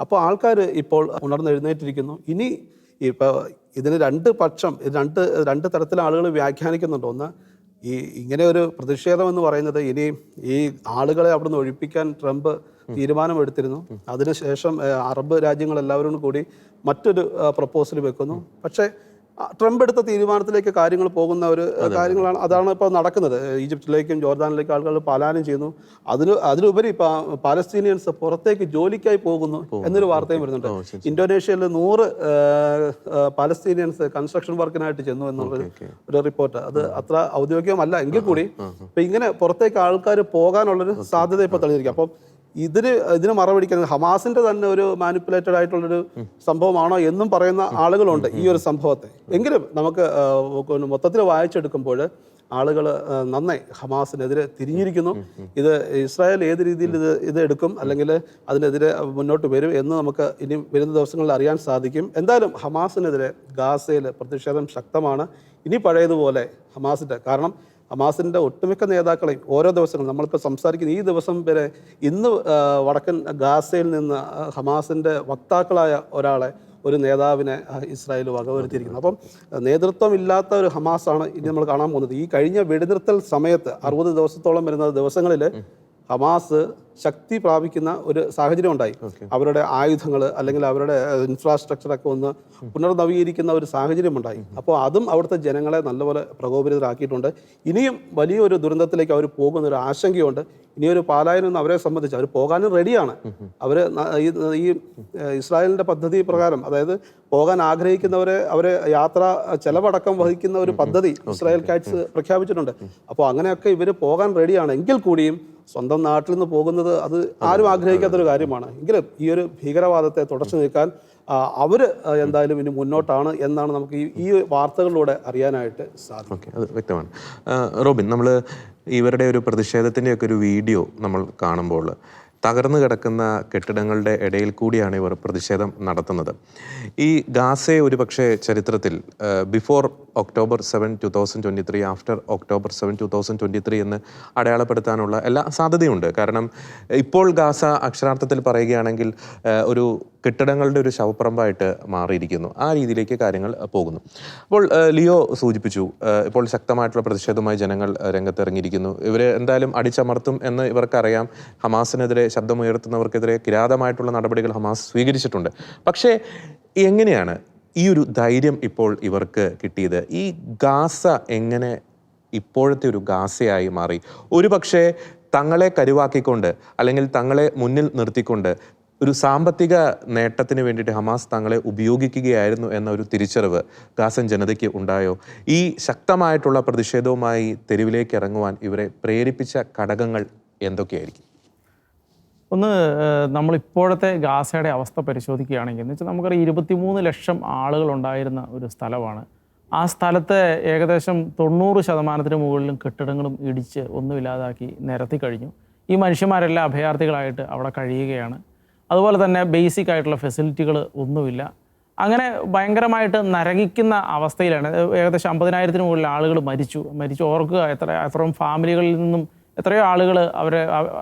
അപ്പോൾ ആൾക്കാർ ഇപ്പോൾ ഉണർന്നെഴുന്നേറ്റിരിക്കുന്നു. ഇനി ഇപ്പോൾ ഇതിന് രണ്ട് തരത്തിൽ ആളുകൾ വ്യാഖ്യാനിക്കുന്നുണ്ട്. ഒന്ന്, ഇങ്ങനെ ഒരു പ്രതിഷേധം എന്ന് പറയുന്നത് ഇനി ഈ ആളുകളെ അവിടുന്ന് ഒഴിപ്പിക്കാൻ ട്രംപ് തീരുമാനമെടുത്തിരുന്നു. അതിനുശേഷം അറബ് രാജ്യങ്ങളെല്ലാവരും കൂടി മറ്റൊരു പ്രപ്പോസൽ വെക്കുന്നു. പക്ഷേ ട്രംപ് എടുത്ത തീരുമാനത്തിലേക്ക് കാര്യങ്ങൾ പോകുന്ന ഒരു കാര്യങ്ങളാണ്. അതാണ് ഇപ്പോൾ നടക്കുന്നത്. ഈജിപ്തിലേക്കും ജോർദാനിലേക്കും ആളുകൾ പലായനം ചെയ്യുന്നു. അതിലുപരി ഇപ്പോൾ പാലസ്തീനിയൻസ് പുറത്തേക്ക് ജോലിക്കായി പോകുന്നു എന്നൊരു വാർത്തയും വരുന്നുണ്ട്. ഇന്തോനേഷ്യയിൽ 100 പാലസ്തീനിയൻസ് കൺസ്ട്രക്ഷൻ വർക്കിനായിട്ട് ചെന്നു എന്നുള്ളൊരു ഒരു റിപ്പോർട്ട്. അത് അത്ര ഔദ്യോഗികമല്ല എങ്കിൽ കൂടി ഇപ്പം ഇങ്ങനെ പുറത്തേക്ക് ആൾക്കാർ പോകാനുള്ളൊരു സാധ്യത ഇപ്പോൾ തെളിഞ്ഞിരിക്കും. അപ്പം ഇതിന് മറപിടിക്കുന്നത് ഹമാസിന്റെ തന്നെ ഒരു മാനിപ്പുലേറ്റഡ് ആയിട്ടുള്ളൊരു സംഭവമാണോ എന്നും പറയുന്ന ആളുകളുണ്ട് ഈ ഒരു സംഭവത്തെ. എങ്കിലും നമുക്ക് മൊത്തത്തിൽ വായിച്ചെടുക്കുമ്പോൾ ആളുകൾ നന്നായി ഹമാസിനെതിരെ തിരിഞ്ഞിരിക്കുന്നു. ഇത് ഇസ്രായേൽ ഏത് രീതിയിൽ ഇത് എടുക്കും അല്ലെങ്കിൽ അതിനെതിരെ മുന്നോട്ട് വരും എന്ന് നമുക്ക് ഇനി വരുന്ന ദിവസങ്ങളിൽ അറിയാൻ സാധിക്കും. എന്തായാലും ഹമാസിനെതിരെ ഗാസയിൽ പ്രതിഷേധം ശക്തമാണ്. ഇനി പഴയതുപോലെ ഹമാസിന്റെ, കാരണം ഹമാസിൻ്റെ ഒട്ടുമിക്ക നേതാക്കളെയും ഓരോ ദിവസങ്ങളും നമ്മളിപ്പോൾ സംസാരിക്കുന്ന ഈ ദിവസം വരെ ഇന്ന് വടക്കൻ ഗാസയിൽ നിന്ന് ഹമാസിൻ്റെ വക്താക്കളായ ഒരു നേതാവിനെ ഇസ്രായേൽ വകവരുത്തിയിരിക്കുന്നത്. അപ്പം നേതൃത്വമില്ലാത്ത ഒരു ഹമാസാണ് ഇനി നമ്മൾ കാണാൻ പോകുന്നത്. ഈ കഴിഞ്ഞ വെടിനിർത്തൽ സമയത്ത് 60 ദിവസത്തോളം വരുന്ന ദിവസങ്ങളിൽ ഹമാസ് ശക്തി പ്രാപിക്കുന്ന ഒരു സാഹചര്യം ഉണ്ടായി. അവരുടെ ആയുധങ്ങൾ അല്ലെങ്കിൽ അവരുടെ ഇൻഫ്രാസ്ട്രക്ചറൊക്കെ ഒന്ന് പുനർനവീകരിക്കുന്ന ഒരു സാഹചര്യം ഉണ്ടായി. അപ്പോൾ അതും അവിടുത്തെ ജനങ്ങളെ നല്ലപോലെ പ്രകോപിതരാക്കിയിട്ടുണ്ട്. ഇനിയും വലിയൊരു ദുരന്തത്തിലേക്ക് അവർ പോകുന്ന ഒരു ആശങ്കയുണ്ട്. ഇനിയൊരു പാലായനം അവരെ സംബന്ധിച്ച് അവർ പോകാനും റെഡിയാണ്. അവർ ഈ ഇസ്രായേലിൻ്റെ പദ്ധതി പ്രകാരം, അതായത് പോകാൻ അവരെ യാത്രാ ചെലവടക്കം വഹിക്കുന്ന ഒരു പദ്ധതി ഇസ്രായേൽ കാറ്റ്സ് പ്രഖ്യാപിച്ചിട്ടുണ്ട്. അപ്പോൾ അങ്ങനെയൊക്കെ ഇവർ പോകാൻ റെഡിയാണ്. എങ്കിൽ കൂടിയും സ്വന്തം നാട്ടിൽ നിന്ന് പോകുന്നത് അത് ആരും ആഗ്രഹിക്കാത്തൊരു കാര്യമാണ്. എങ്കിലും ഈ ഒരു ഭീകരവാദത്തെ തുടച്ചു നീക്കാൻ അവർ എന്തായാലും ഇനി മുന്നോട്ടാണ് എന്നാണ് നമുക്ക് ഈ വാർത്തകളിലൂടെ അറിയാനായിട്ട് സാധിക്കും. അത് വ്യക്തമാണ്. റോബിൻ, നമ്മൾ ഇവരുടെ ഒരു പ്രതിഷേധത്തിൻ്റെയൊക്കെ ഒരു വീഡിയോ നമ്മൾ കാണുമ്പോൾ തകർന്നു കിടക്കുന്ന കെട്ടിടങ്ങളുടെ ഇടയിൽ കൂടിയാണ് ഇവർ പ്രതിഷേധം നടത്തുന്നത്. ഈ ഗാസയെ ഒരു പക്ഷേ ചരിത്രത്തിൽ ബിഫോർ October 7, 2023, ആഫ്റ്റർ October 7, 2023 എന്ന് അടയാളപ്പെടുത്താനുള്ള എല്ലാ സാധ്യതയുണ്ട്. കാരണം ഇപ്പോൾ ഗാസ അക്ഷരാർത്ഥത്തിൽ പറയുകയാണെങ്കിൽ ഒരു കെട്ടിടങ്ങളുടെ ഒരു ശവപ്പറമ്പായിട്ട് മാറിയിരിക്കുന്നു. ആ രീതിയിലേക്ക് കാര്യങ്ങൾ പോകുന്നു. അപ്പോൾ ലിയോ സൂചിപ്പിച്ചു, ഇപ്പോൾ ശക്തമായിട്ടുള്ള പ്രതിഷേധവുമായി ജനങ്ങൾ രംഗത്തിറങ്ങിയിരിക്കുന്നു. ഇവർ എന്തായാലും അടിച്ചമർത്തും എന്ന് ഇവർക്കറിയാം. ഹമാസിനെതിരെ ശബ്ദമുയർത്തുന്നവർക്കെതിരെ കിരാതമായിട്ടുള്ള നടപടികൾ ഹമാസ് സ്വീകരിച്ചിട്ടുണ്ട്. പക്ഷേ എങ്ങനെയാണ് ഈ ഒരു ധൈര്യം ഇപ്പോൾ ഇവർക്ക് കിട്ടിയത്? ഈ ഗാസ എങ്ങനെ ഇപ്പോഴത്തെ ഒരു ഗാസയായി മാറി? ഒരു പക്ഷേ തങ്ങളെ കരുവാക്കിക്കൊണ്ട് അല്ലെങ്കിൽ തങ്ങളെ മുന്നിൽ നിർത്തിക്കൊണ്ട് ഒരു സാമ്പത്തിക നേട്ടത്തിന് വേണ്ടിയിട്ട് ഹമാസ് തങ്ങളെ ഉപയോഗിക്കുകയായിരുന്നു എന്ന ഒരു തിരിച്ചറിവ് ഗാസൻ ജനതയ്ക്ക് ഉണ്ടായോ? ഈ ശക്തമായിട്ടുള്ള പ്രതിഷേധവുമായി തെരുവിലേക്ക് ഇറങ്ങുവാൻ ഇവരെ പ്രേരിപ്പിച്ച ഘടകങ്ങൾ എന്തൊക്കെയായിരിക്കും? ഒന്ന്, നമ്മളിപ്പോഴത്തെ ഗാസയുടെ അവസ്ഥ പരിശോധിക്കുകയാണെങ്കിൽ എന്ന് വെച്ചാൽ നമുക്കറിയാം 23 ലക്ഷം ആളുകളുണ്ടായിരുന്ന ഒരു സ്ഥലമാണ്. ആ സ്ഥലത്തെ ഏകദേശം 90% മുകളിലും കെട്ടിടങ്ങളും ഇടിച്ച് ഒന്നുമില്ലാതാക്കി നിരത്തി കഴിഞ്ഞു. ഈ മനുഷ്യന്മാരെല്ലാം അഭയാർത്ഥികളായിട്ട് അവിടെ കഴിയുകയാണ്. അതുപോലെ തന്നെ ബേസിക് ആയിട്ടുള്ള ഫെസിലിറ്റികൾ ഒന്നുമില്ല. അങ്ങനെ ഭയങ്കരമായിട്ട് നരകിക്കുന്ന അവസ്ഥയിലാണ്. ഏകദേശം 50,000 മുകളിൽ ആളുകൾ മരിച്ചു. ഓർക്കുക, എത്രയും ഫാമിലികളിൽ നിന്നും എത്രയോ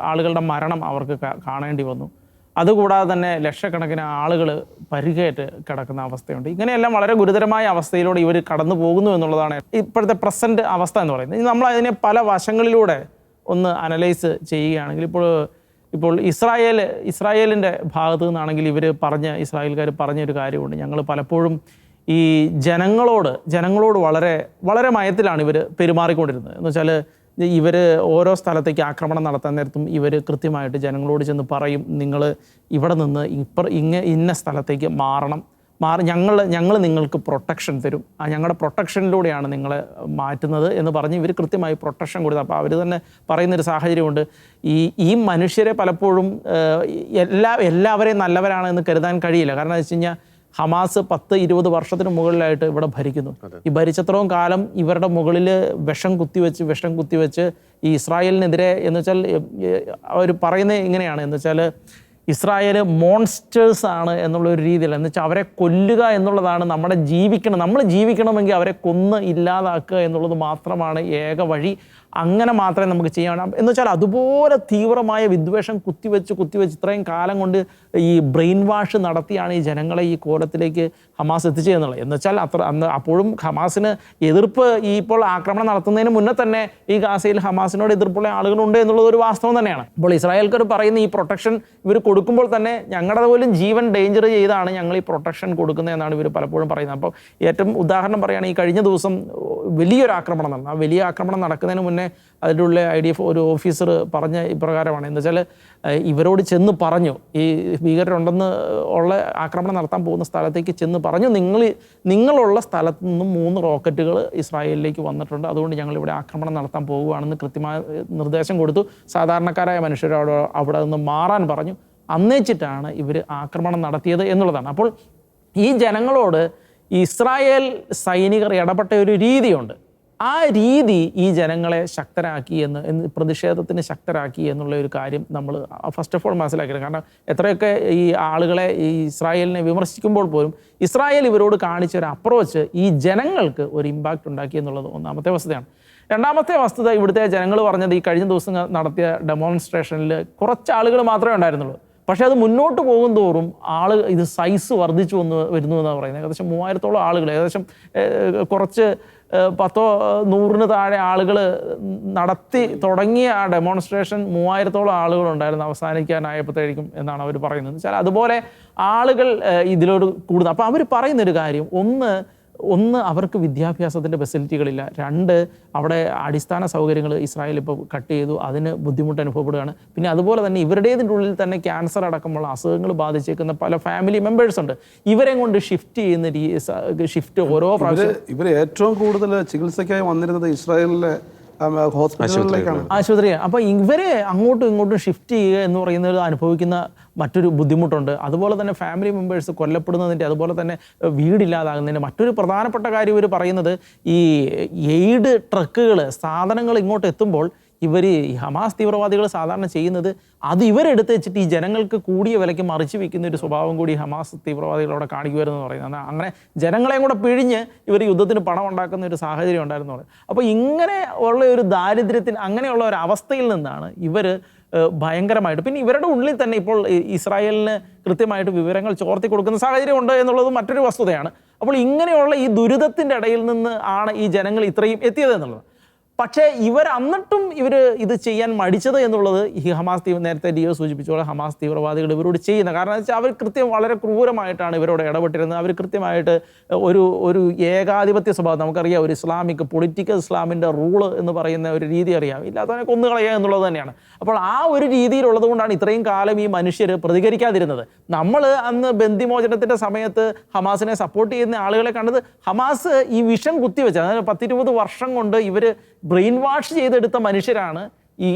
ആളുകളുടെ മരണം അവർക്ക് കാണേണ്ടി വന്നു. അതുകൂടാതെ തന്നെ ലക്ഷക്കണക്കിന് ആളുകൾ പരിക്കേറ്റ് കിടക്കുന്ന അവസ്ഥയുണ്ട്. ഇങ്ങനെയെല്ലാം വളരെ ഗുരുതരമായ അവസ്ഥയിലൂടെ ഇവർ കടന്നു പോകുന്നു എന്നുള്ളതാണ് ഇപ്പോഴത്തെ പ്രസൻറ്റ് അവസ്ഥ എന്ന് പറയുന്നത്. ഇനി നമ്മൾ അതിനെ പല വശങ്ങളിലൂടെ ഒന്ന് അനലൈസ് ചെയ്യുകയാണെങ്കിൽ ഇപ്പോൾ ഇസ്രായേലിൻ്റെ ഭാഗത്തു നിന്നാണെങ്കിൽ ഇസ്രായേൽക്കാർ പറഞ്ഞൊരു കാര്യമുണ്ട്. ഞങ്ങൾ പലപ്പോഴും ഈ ജനങ്ങളോട് വളരെ വളരെ മയത്തിലാണ് ഇവർ പെരുമാറിക്കൊണ്ടിരുന്നത്. എന്ന് വെച്ചാൽ ഇവർ ഓരോ സ്ഥലത്തേക്ക് ആക്രമണം നടത്താൻ നേരത്തും ഇവർ കൃത്യമായിട്ട് ജനങ്ങളോട് ചെന്ന് പറയും, നിങ്ങൾ ഇവിടെ നിന്ന് ഇന്ന സ്ഥലത്തേക്ക് ഞങ്ങൾ നിങ്ങൾക്ക് പ്രൊട്ടക്ഷൻ തരും, ഞങ്ങളുടെ പ്രൊട്ടക്ഷനിലൂടെയാണ് നിങ്ങളെ മാറ്റുന്നത് എന്ന് പറഞ്ഞ് ഇവർ കൃത്യമായി പ്രൊട്ടക്ഷൻ കൊടുത്തു. അപ്പോൾ അവർ തന്നെ പറയുന്നൊരു സാഹചര്യമുണ്ട്, ഈ മനുഷ്യരെ പലപ്പോഴും എല്ലാവരെയും നല്ലവരാണ് എന്ന് കരുതാൻ കഴിയില്ല. കാരണം എന്ന് വെച്ച് കഴിഞ്ഞാൽ ഹമാസ് 10-20 വർഷത്തിന് മുകളിലായിട്ട് ഇവിടെ ഭരിക്കുന്നു. ഈ ഭരിച്ചത്രയും കാലം ഇവരുടെ മുകളിൽ വിഷം കുത്തിവെച്ച് ഈ ഇസ്രായേലിനെതിരെ എന്ന് വെച്ചാൽ അവർ പറയുന്നത് ഇങ്ങനെയാണ്, എന്ന് വെച്ചാൽ ഇസ്രായേൽ മോൺസ്റ്റേഴ്സ് ആണ് എന്നുള്ളൊരു രീതിയിൽ, എന്ന് വെച്ചാൽ അവരെ കൊല്ലുക എന്നുള്ളതാണ് നമ്മൾ ജീവിക്കണമെങ്കിൽ അവരെ കൊന്ന് ഇല്ലാതാക്കുക എന്നുള്ളത് മാത്രമാണ് ഏക വഴി. അങ്ങനെ മാത്രമേ നമുക്ക് ചെയ്യാൻ, എന്ന് വെച്ചാൽ അതുപോലെ തീവ്രമായ വിദ്വേഷം കുത്തിവെച്ച് ഇത്രയും കാലം കൊണ്ട് ഈ ബ്രെയിൻ വാഷ് നടത്തിയാണ് ഈ ജനങ്ങളെ ഈ കോലത്തിലേക്ക് ഹമാസ് എത്തിച്ചതെന്നുള്ളത്. എന്ന് വെച്ചാൽ അപ്പോഴും ഹമാസിന് എതിർപ്പ് ഇപ്പോൾ ആക്രമണം നടത്തുന്നതിന് മുന്നേ തന്നെ ഈ ഗാസയിൽ ഹമാസിനോട് എതിർപ്പുള്ള ആളുകളുണ്ട് എന്നുള്ളത് ഒരു വാസ്തവം തന്നെയാണ്. അപ്പോൾ ഇസ്രായേൽക്കാർ പറയുന്ന ഈ പ്രൊട്ടക്ഷൻ ഇവർ കൊടുക്കുമ്പോൾ തന്നെ ഞങ്ങളുടെ പോലും ജീവൻ ഡേഞ്ചർ ചെയ്താണ് ഞങ്ങൾ ഈ പ്രൊട്ടക്ഷൻ കൊടുക്കുന്നതെന്നാണ് ഇവർ പലപ്പോഴും പറയുന്നത്. അപ്പോൾ ഏറ്റവും ഉദാഹരണം പറയുകയാണെങ്കിൽ ഈ കഴിഞ്ഞ ദിവസം വലിയൊരു ആക്രമണം നടന്നു. ആ വലിയ ആക്രമണം നടക്കുന്നതിന് മുന്നേ അതിൻ്റെ ഉള്ളിൽ IDF ഒരു ഓഫീസർ പറഞ്ഞ ഇപ്രകാരമാണ്, എന്ന് വെച്ചാൽ ഇവരോട് ചെന്ന് പറഞ്ഞു, ഈ ഭീകരരുണ്ടെന്ന് ഉള്ള ആക്രമണം നടത്താൻ പോകുന്ന സ്ഥലത്തേക്ക് ചെന്ന് പറഞ്ഞു, നിങ്ങളുള്ള സ്ഥലത്ത് നിന്നും 3 റോക്കറ്റുകൾ ഇസ്രായേലിലേക്ക് വന്നിട്ടുണ്ട്, അതുകൊണ്ട് ഞങ്ങളിവിടെ ആക്രമണം നടത്താൻ പോകുകയാണെന്ന് കൃത്യമായ നിർദ്ദേശം കൊടുത്തു. സാധാരണക്കാരായ മനുഷ്യരോട് അവിടെ നിന്ന് മാറാൻ പറഞ്ഞു. അന്നേച്ചിട്ടാണ് ഇവർ ആക്രമണം നടത്തിയത് എന്നുള്ളതാണ്. അപ്പോൾ ഈ ജനങ്ങളോട് ഇസ്രായേൽ സൈനികർ ഇടപെട്ട ഒരു രീതിയുണ്ട്. ആ രീതി ഈ ജനങ്ങളെ ശക്തരാക്കി പ്രതിഷേധത്തിന് ശക്തരാക്കി എന്നുള്ള ഒരു കാര്യം നമ്മൾ ഫസ്റ്റ് ഓഫ് ഓൾ മനസ്സിലാക്കിയത്. കാരണം എത്രയൊക്കെ ഈ ആളുകളെ ഈ ഇസ്രായേലിനെ വിമർശിക്കുമ്പോൾ പോലും ഇസ്രായേൽ ഇവരോട് കാണിച്ച ഒരു അപ്രോച്ച് ഈ ജനങ്ങൾക്ക് ഒരു ഇമ്പാക്റ്റ് ഉണ്ടാക്കി എന്നുള്ളത് ഒന്നാമത്തെ വസ്തുതയാണ്. രണ്ടാമത്തെ വസ്തുത, ഇവിടുത്തെ ജനങ്ങൾ പറഞ്ഞത് ഈ കഴിഞ്ഞ ദിവസം നടത്തിയ ഡെമോൺസ്ട്രേഷനിൽ കുറച്ച് ആളുകൾ മാത്രമേ ഉണ്ടായിരുന്നുള്ളൂ. പക്ഷേ അത് മുന്നോട്ട് പോകും തോറും ഇത് സൈസ് വർദ്ധിച്ചു വരുന്നു എന്നാണ് പറയുന്നത്. ഏകദേശം 3000-ഓളം ആളുകൾ, ഏകദേശം കുറച്ച് 10-100 താഴെ ആളുകൾ നടത്തി തുടങ്ങിയ ആ ഡെമോൺസ്ട്രേഷൻ 3000-ഓളം ആളുകളുണ്ടായിരുന്നു അവസാനിക്കാനായപ്പോഴത്തേക്കും എന്നാണ് അവർ പറയുന്നത്. വെച്ചാൽ അതുപോലെ ആളുകൾ ഇതിലോട് കൂടുതൽ. അപ്പോൾ അവർ പറയുന്നൊരു കാര്യം, ഒന്ന് അവർക്ക് വിദ്യാഭ്യാസത്തിൻ്റെ ഫെസിലിറ്റികളില്ല, 2 അവിടെ അടിസ്ഥാന സൗകര്യങ്ങൾ ഇസ്രായേൽ ഇപ്പോൾ കട്ട് ചെയ്തു, അതിന് ബുദ്ധിമുട്ട് അനുഭവപ്പെടുകയാണ്. പിന്നെ അതുപോലെ തന്നെ ഇവരുടേതിൻ്റെ ഉള്ളിൽ തന്നെ ക്യാൻസർ അടക്കമുള്ള അസുഖങ്ങൾ ബാധിച്ചേക്കുന്ന പല ഫാമിലി മെമ്പേഴ്സ് ഉണ്ട്. ഇവരെ കൊണ്ട് ഷിഫ്റ്റ് ഓരോ പ്രാവശ്യം ഇവർ ഏറ്റവും കൂടുതൽ ചികിത്സയ്ക്കായി വന്നിരുന്നത് ഇസ്രായേലിലെ ആശുപത്രിയാണ്. അപ്പോൾ ഇവരെ അങ്ങോട്ടും ഇങ്ങോട്ടും ഷിഫ്റ്റ് ചെയ്യുക എന്ന് പറയുന്നത് അനുഭവിക്കുന്ന മറ്റൊരു ബുദ്ധിമുട്ടുണ്ട്. അതുപോലെ തന്നെ ഫാമിലി മെമ്പേഴ്സ് കൊല്ലപ്പെടുന്നതിൻ്റെ, അതുപോലെ തന്നെ വീടില്ലാതാകുന്നതിൻ്റെ മറ്റൊരു പ്രധാനപ്പെട്ട കാര്യം ഇവർ പറയുന്നത്, ഈ എയ്ഡ് ട്രക്കുകൾ സാധനങ്ങൾ ഇങ്ങോട്ട് എത്തുമ്പോൾ ഈ ഹമാസ് തീവ്രവാദികൾ സാധാരണ ചെയ്യുന്നത് അത് ഇവരെടുത്ത് വെച്ചിട്ട് ഈ ജനങ്ങൾക്ക് കൂടിയ വിലയ്ക്ക് മറിച്ച് വയ്ക്കുന്ന ഒരു സ്വഭാവം കൂടി ഹമാസ് തീവ്രവാദികളോടെ കാണിക്കുമായിരുന്നു പറയുന്നത്. അങ്ങനെ ജനങ്ങളെയും കൂടെ പിഴിഞ്ഞ് ഇവർ യുദ്ധത്തിന് പണം ഉണ്ടാക്കുന്ന ഒരു സാഹചര്യം ഉണ്ടായിരുന്നു പറയും. അപ്പോൾ ഇങ്ങനെ ഉള്ള ഒരു ദാരിദ്ര്യത്തിന്, അങ്ങനെയുള്ള ഒരു അവസ്ഥയിൽ നിന്നാണ് ഇവർ ഭയങ്കരമായിട്ട്, പിന്നെ ഇവരുടെ ഉള്ളിൽ തന്നെ ഇപ്പോൾ ഇസ്രായേലിന് കൃത്യമായിട്ട് വിവരങ്ങൾ ചോർത്തി കൊടുക്കുന്ന സാഹചര്യം ഉണ്ട് എന്നുള്ളത് മറ്റൊരു വസ്തുതയാണ്. അപ്പോൾ ഇങ്ങനെയുള്ള ഈ ദുരിതത്തിൻ്റെ ഇടയിൽ നിന്ന് ആണ് ഈ ജനങ്ങൾ ഇത്രയും എത്തിയത് എന്നുള്ളത്. പക്ഷേ എന്നിട്ടും ഇത് ചെയ്യാൻ മടിച്ചത് എന്നുള്ളത് ഈ ഹമാസ് നേരത്തെ ഡിയോ സൂചിപ്പിച്ചോളെ ഹമാസ് തീവ്രവാദികൾ ഇവരോട് ചെയ്യുന്ന കാരണം വെച്ചാൽ അവർ വളരെ ക്രൂരമായിട്ടാണ് ഇവരോട് ഇടപെട്ടിരുന്നത്. അവർ കൃത്യമായിട്ട് ഒരു ഏകാധിപത്യ സ്വഭാവം, നമുക്കറിയാം, ഒരു ഇസ്ലാമിക് പൊളിറ്റിക്കൽ ഇസ്ലാമിൻ്റെ റൂള് എന്ന് പറയുന്ന ഒരു രീതി അറിയാം, ഇല്ലാത്തവനെ കൊന്നുകളയുക എന്നുള്ളത് തന്നെയാണ്. അപ്പോൾ ആ ഒരു രീതിയിലുള്ളത് കൊണ്ടാണ് ഇത്രയും കാലം ഈ മനുഷ്യർ പ്രതികരിക്കാതിരുന്നത്. നമ്മൾ അന്ന് ബന്ദിമോചനത്തിൻ്റെ സമയത്ത് ഹമാസിനെ സപ്പോർട്ട് ചെയ്യുന്ന ആളുകളെ കണ്ടത് ഹമാസ് ഈ വിഷം കുത്തിവെച്ചത്, അതായത് 10-20 വർഷം കൊണ്ട് ഇവർ ബ്രെയിൻ വാഷ് ചെയ്തെടുത്ത മനുഷ്യരാണ്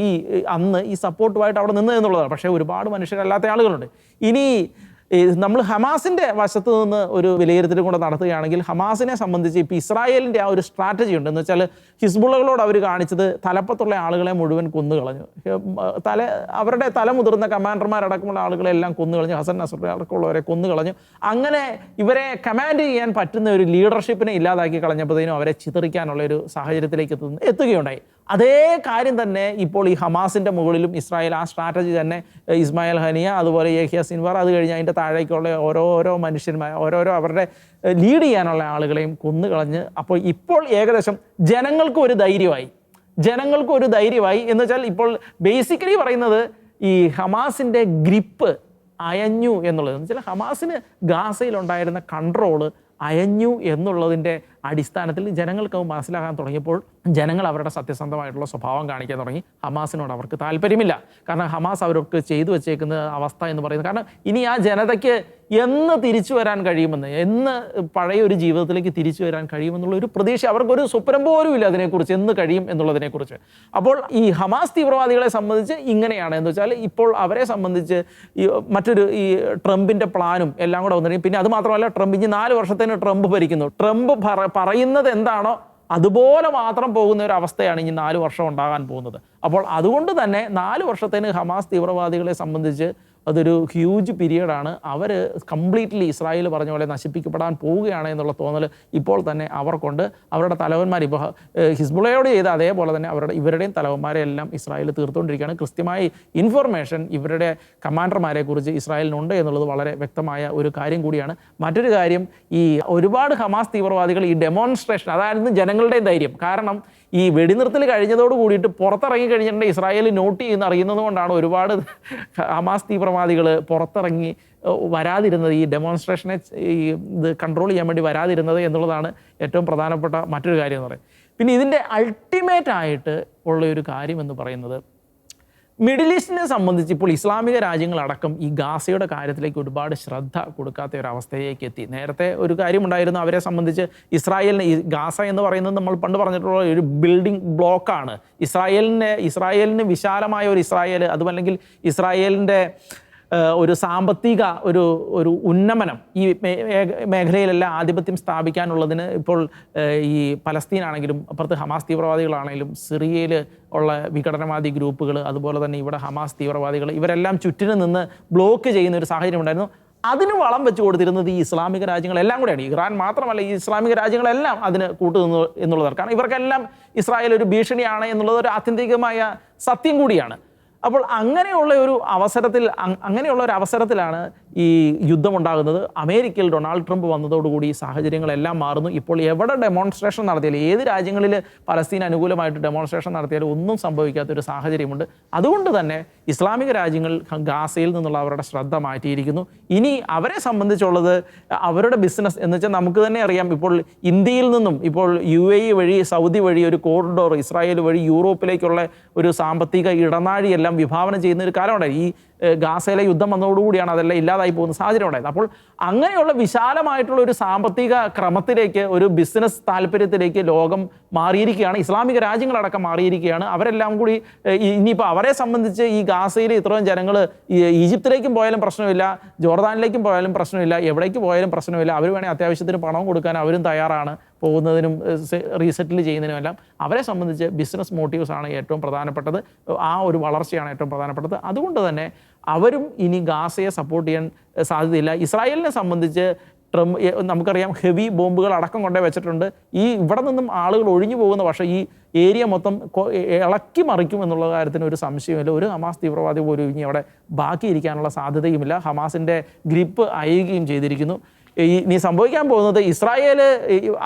അന്ന് ഈ സപ്പോർട്ടുമായിട്ട് അവിടെ നിന്നത് എന്നുള്ളതാണ്. പക്ഷേ ഒരുപാട് മനുഷ്യരല്ലാത്ത ആളുകളുണ്ട്. ഇനി നമ്മൾ ഹമാസിൻ്റെ വശത്ത് നിന്ന് ഒരു വിലയിരുത്തലും കൂടെ നടത്തുകയാണെങ്കിൽ ഹമാസിനെ സംബന്ധിച്ച് ഇപ്പോൾ ഇസ്രായേലിൻ്റെ ആ ഒരു സ്ട്രാറ്റജി ഉണ്ട്. എന്ന് വെച്ചാൽ ഹിസ്ബുള്ളകളോട് അവർ കാണിച്ചത് തലപ്പത്തുള്ള ആളുകളെ മുഴുവൻ കൊന്നുകളഞ്ഞു, അവരുടെ മുതിർന്ന കമാൻഡർമാരടക്കമുള്ള ആളുകളെല്ലാം കൊന്നുകളഞ്ഞു, ഹസൻ നസ്രല്ലാഹി അടക്കമുള്ളവരെ കൊന്നുകളഞ്ഞു. അങ്ങനെ ഇവരെ കമാൻഡ് ചെയ്യാൻ പറ്റുന്ന ഒരു ലീഡർഷിപ്പിനെ ഇല്ലാതാക്കി കളഞ്ഞപ്പോഴത്തേനും അവരെ ചിതറിക്കാനുള്ള ഒരു സാഹചര്യത്തിലേക്ക് എത്തുകയുണ്ടായി. അതേ കാര്യം തന്നെ ഇപ്പോൾ ഈ ഹമാസിൻ്റെ മുകളിലും ഇസ്രായേൽ ആ സ്ട്രാറ്റജി തന്നെ ഇസ്മായിൽ ഹനിയ, അതുപോലെ യഹ്യ സിൻവാർ, അത് കഴിഞ്ഞ് അതിൻ്റെ താഴേക്കുള്ള ഓരോരോ മനുഷ്യന്മാർ, ഓരോരോ അവരുടെ ലീഡ് ചെയ്യാനുള്ള ആളുകളെയും കൊന്നുകളഞ്ഞ് അപ്പോൾ ഇപ്പോൾ ഏകദേശം ജനങ്ങൾക്കും ഒരു ധൈര്യമായി എന്ന് വെച്ചാൽ ഇപ്പോൾ ബേസിക്കലി പറയുന്നത് ഈ ഹമാസിൻ്റെ ഗ്രിപ്പ് അയഞ്ഞു എന്നുള്ളത്. എന്ന് വെച്ചാൽ ഹമാസിന് ഗാസയിലുണ്ടായിരുന്ന കൺട്രോള് അയഞ്ഞു എന്നുള്ളതിൻ്റെ അടിസ്ഥാനത്തിൽ ജനങ്ങൾക്ക് മനസ്സിലാക്കാൻ തുടങ്ങിയപ്പോൾ ജനങ്ങൾ അവരുടെ സത്യസന്ധമായിട്ടുള്ള സ്വഭാവം കാണിക്കാൻ തുടങ്ങി. ഹമാസിനോട് അവർക്ക് താല്പര്യമില്ല. കാരണം ഹമാസ് അവർക്ക് ചെയ്തു വെച്ചേക്കുന്ന അവസ്ഥ എന്ന് പറയുന്നത്, കാരണം ഇനി ആ ജനതയ്ക്ക് എന്ന് തിരിച്ചു വരാൻ കഴിയുമെന്ന്, എന്ന് പഴയ ഒരു ജീവിതത്തിലേക്ക് തിരിച്ചു വരാൻ കഴിയുമെന്നുള്ള ഒരു പ്രതീക്ഷ അവർക്കൊരു സ്വപ്നം പോലും ഇല്ല അതിനെക്കുറിച്ച്, എന്ന് കഴിയും എന്നുള്ളതിനെക്കുറിച്ച്. അപ്പോൾ ഈ ഹമാസ് തീവ്രവാദികളെ സംബന്ധിച്ച് ഇങ്ങനെയാണ് എന്ന് വെച്ചാൽ ഇപ്പോൾ അവരെ സംബന്ധിച്ച് ഈ ട്രംപിൻ്റെ പ്ലാനും എല്ലാം കൂടെ വന്നിട്ട്, പിന്നെ അത് മാത്രമല്ല ട്രംപ് ഇനി 4 വർഷത്തേന് ട്രംപ് ഭരിക്കുന്നു. ട്രംപ് പറയുന്നത് എന്താണോ അതുപോലെ മാത്രം പോകുന്ന ഒരു അവസ്ഥയാണ് ഇനി 4 വർഷം ഉണ്ടാകാൻ പോകുന്നത്. അപ്പോൾ അതുകൊണ്ട് തന്നെ 4 വർഷത്തേന് ഹമാസ് തീവ്രവാദികളെ സംബന്ധിച്ച് അതൊരു ഹ്യൂജ് പീരിയഡാണ്. അവർ കംപ്ലീറ്റ്ലി ഇസ്രായേൽ പറഞ്ഞ പോലെ നശിപ്പിക്കപ്പെടാൻ പോവുകയാണ് എന്നുള്ള തോന്നൽ ഇപ്പോൾ തന്നെ അവർക്കുണ്ട്. അവരുടെ തലവന്മാർ ഇപ്പോൾ ഹിസ്ബുള്ളയോട് ചെയ്ത അതേപോലെ തന്നെ ഇവരുടെയും തലവന്മാരെ എല്ലാം ഇസ്രായേൽ തീർത്തുകൊണ്ടിരിക്കുകയാണ്. കൃത്യമായി ഇൻഫർമേഷൻ ഇവരുടെ കമാൻഡർമാരെ കുറിച്ച് ഇസ്രായേലിനുണ്ട് എന്നുള്ളത് വളരെ വ്യക്തമായ ഒരു കാര്യം കൂടിയാണ്. മറ്റൊരു കാര്യം, ഈ ഒരുപാട് ഹമാസ് തീവ്രവാദികൾ ഈ ഡെമോൺസ്ട്രേഷൻ, അതായിരുന്നു ജനങ്ങളുടെയും ധൈര്യം. കാരണം ഈ വെടിനിർത്തൽ കഴിഞ്ഞതോട് കൂടിയിട്ട് പുറത്തിറങ്ങി കഴിഞ്ഞിട്ടുണ്ടെങ്കിൽ ഇസ്രായേൽ നോട്ട് അറിയുന്നത് കൊണ്ടാണ് ഒരുപാട് ഹമാസ് തീവ്രവാദികൾ പുറത്തിറങ്ങി വരാതിരുന്നത്, ഈ ഡെമോൺസ്ട്രേഷനെ ഇത് കൺട്രോൾ ചെയ്യാൻ വേണ്ടി വരാതിരുന്നത് എന്നുള്ളതാണ് ഏറ്റവും പ്രധാനപ്പെട്ട മറ്റൊരു കാര്യം എന്ന് പറയുന്നത്. പിന്നെ ഇതിൻ്റെ അൾട്ടിമേറ്റ് ആയിട്ട് ഉള്ള ഒരു കാര്യം എന്ന് പറയുന്നത്, മിഡിൽ ഈസ്റ്റിനെ സംബന്ധിച്ച് ഇപ്പോൾ ഇസ്ലാമിക രാജ്യങ്ങളടക്കം ഈ ഗാസയുടെ കാര്യത്തിലേക്ക് ഒരുപാട് ശ്രദ്ധ കൊടുക്കാത്ത ഒരു അവസ്ഥയിലേക്ക് എത്തി. നേരത്തെ ഒരു കാര്യമുണ്ടായിരുന്നു, അവരെ സംബന്ധിച്ച് ഇസ്രായേലിന് ഈ ഗാസ എന്ന് പറയുന്നത് നമ്മൾ പണ്ട് പറഞ്ഞിട്ടുള്ള ഒരു ബിൽഡിംഗ് ബ്ലോക്കാണ്. ഇസ്രായേലിന് വിശാലമായ ഒരു ഇസ്രായേൽ, അതുമല്ലെങ്കിൽ ഇസ്രായേലിൻ്റെ ഒരു സാമ്പത്തിക ഒരു ഉന്നമനം ഈ മേഖലയിലെല്ലാം ആധിപത്യം സ്ഥാപിക്കാനുള്ളതിന് ഇപ്പോൾ ഈ പലസ്തീനാണെങ്കിലും അപ്പുറത്ത് ഹമാസ് തീവ്രവാദികളാണെങ്കിലും സിറിയയിൽ ഉള്ള വിഘടനവാദി ഗ്രൂപ്പുകൾ, അതുപോലെ തന്നെ ഇവിടെ ഹമാസ് തീവ്രവാദികൾ, ഇവരെല്ലാം ചുറ്റിനും നിന്ന് ബ്ലോക്ക് ചെയ്യുന്ന ഒരു സാഹചര്യം ഉണ്ടായിരുന്നു. അതിന് വളം വെച്ച് കൊടുത്തിരുന്നത് ഈ ഇസ്ലാമിക രാജ്യങ്ങളെല്ലാം കൂടെയാണ്. ഇറാൻ മാത്രമല്ല, ഈ ഇസ്ലാമിക രാജ്യങ്ങളെല്ലാം അതിന് കൂട്ടുനിന്നു എന്നുള്ളതാണ്. കാരണം ഇവർക്കെല്ലാം ഇസ്രായേൽ ഒരു ഭീഷണിയാണ് എന്നുള്ളത് ഒരു ആത്യന്തികമായ സത്യം കൂടിയാണ്. അപ്പോൾ അങ്ങനെയുള്ള ഒരു അവസരത്തിലാണ് ഈ യുദ്ധമുണ്ടാകുന്നത്. അമേരിക്കയിൽ ഡൊണാൾഡ് ട്രംപ് വന്നതോടുകൂടി ഈ സാഹചര്യങ്ങളെല്ലാം മാറുന്നു. ഇപ്പോൾ എവിടെ ഡെമോൺസ്ട്രേഷൻ നടത്തിയാലും, ഏത് രാജ്യങ്ങളിൽ പലസ്തീൻ അനുകൂലമായിട്ട് ഡെമോൺസ്ട്രേഷൻ നടത്തിയാലും ഒന്നും സംഭവിക്കാത്തൊരു സാഹചര്യമുണ്ട്. അതുകൊണ്ട് തന്നെ ഇസ്ലാമിക രാജ്യങ്ങൾ ഗാസയിൽ നിന്നുള്ള അവരുടെ ശ്രദ്ധ മാറ്റിയിരിക്കുന്നു. ഇനി അവരെ സംബന്ധിച്ചുള്ളത് അവരുടെ ബിസിനസ് എന്ന് വെച്ചാൽ നമുക്ക് തന്നെ അറിയാം, ഇപ്പോൾ ഇന്ത്യയിൽ നിന്നും ഇപ്പോൾ UAE വഴി, സൗദി വഴി ഒരു കോറിഡോർ, ഇസ്രായേൽ വഴി യൂറോപ്പിലേക്കുള്ള ഒരു സാമ്പത്തിക ഇടനാഴിയെല്ലാം വിഭാവനം ചെയ്യുന്ന ഒരു കാലമുണ്ടായി. ഈ ഗാസയിലെ യുദ്ധം വന്നതോടുകൂടിയാണ് അതെല്ലാം ഇല്ലാതായി പോകുന്ന സാഹചര്യം ഉണ്ടായത്. അപ്പോൾ അങ്ങനെയുള്ള വിശാലമായിട്ടുള്ള ഒരു സാമ്പത്തിക ക്രമത്തിലേക്ക്, ഒരു ബിസിനസ് താല്പര്യത്തിലേക്ക് ലോകം മാറിയിരിക്കുകയാണ്. ഇസ്ലാമിക രാജ്യങ്ങളടക്കം മാറിയിരിക്കുകയാണ്. അവരെല്ലാം കൂടി ഇനിയിപ്പോൾ അവരെ സംബന്ധിച്ച് ഈ ഗാസയിൽ ഇത്രയും ജനങ്ങൾ ഈജിപ്തിലേക്കും പോയാലും പ്രശ്നമില്ല, ജോർദാനിലേക്കും പോയാലും പ്രശ്നമില്ല, എവിടേക്ക് പോയാലും പ്രശ്നമില്ല. അവർ വേണേൽ അത്യാവശ്യത്തിന് പണവും കൊടുക്കാൻ അവരും തയ്യാറാണ്, പോകുന്നതിനും റീസെറ്റിൽ ചെയ്യുന്നതിനുമെല്ലാം. അവരെ സംബന്ധിച്ച് ബിസിനസ് മോട്ടീവ്സ് ആണ് ഏറ്റവും പ്രധാനപ്പെട്ടത്, ആ ഒരു വളർച്ചയാണ് ഏറ്റവും പ്രധാനപ്പെട്ടത്. അതുകൊണ്ട് തന്നെ അവരും ഇനി ഗാസയെ സപ്പോർട്ട് ചെയ്യാൻ സാധ്യതയില്ല. ഇസ്രായേലിനെ സംബന്ധിച്ച് ട്രംപ് നമുക്കറിയാം ഹെവി ബോംബുകൾ അടക്കം കൊണ്ടേ വെച്ചിട്ടുണ്ട്. ഇവിടെ നിന്നും ആളുകൾ ഒഴിഞ്ഞു പോകുന്ന പക്ഷേ ഈ ഏരിയ മൊത്തം ഇളക്കി മറിക്കും എന്നുള്ള കാര്യത്തിന് ഒരു സംശയമില്ല. ഒരു ഹമാസ് തീവ്രവാദി പോലും ഇനി അവിടെ ബാക്കിയിരിക്കാനുള്ള സാധ്യതയുമില്ല. ഹമാസിൻ്റെ ഗ്രിപ്പ് അയയുകയും ചെയ്തിരിക്കുന്നു. ഇനി സംഭവിക്കാൻ പോകുന്നത്, ഇസ്രായേൽ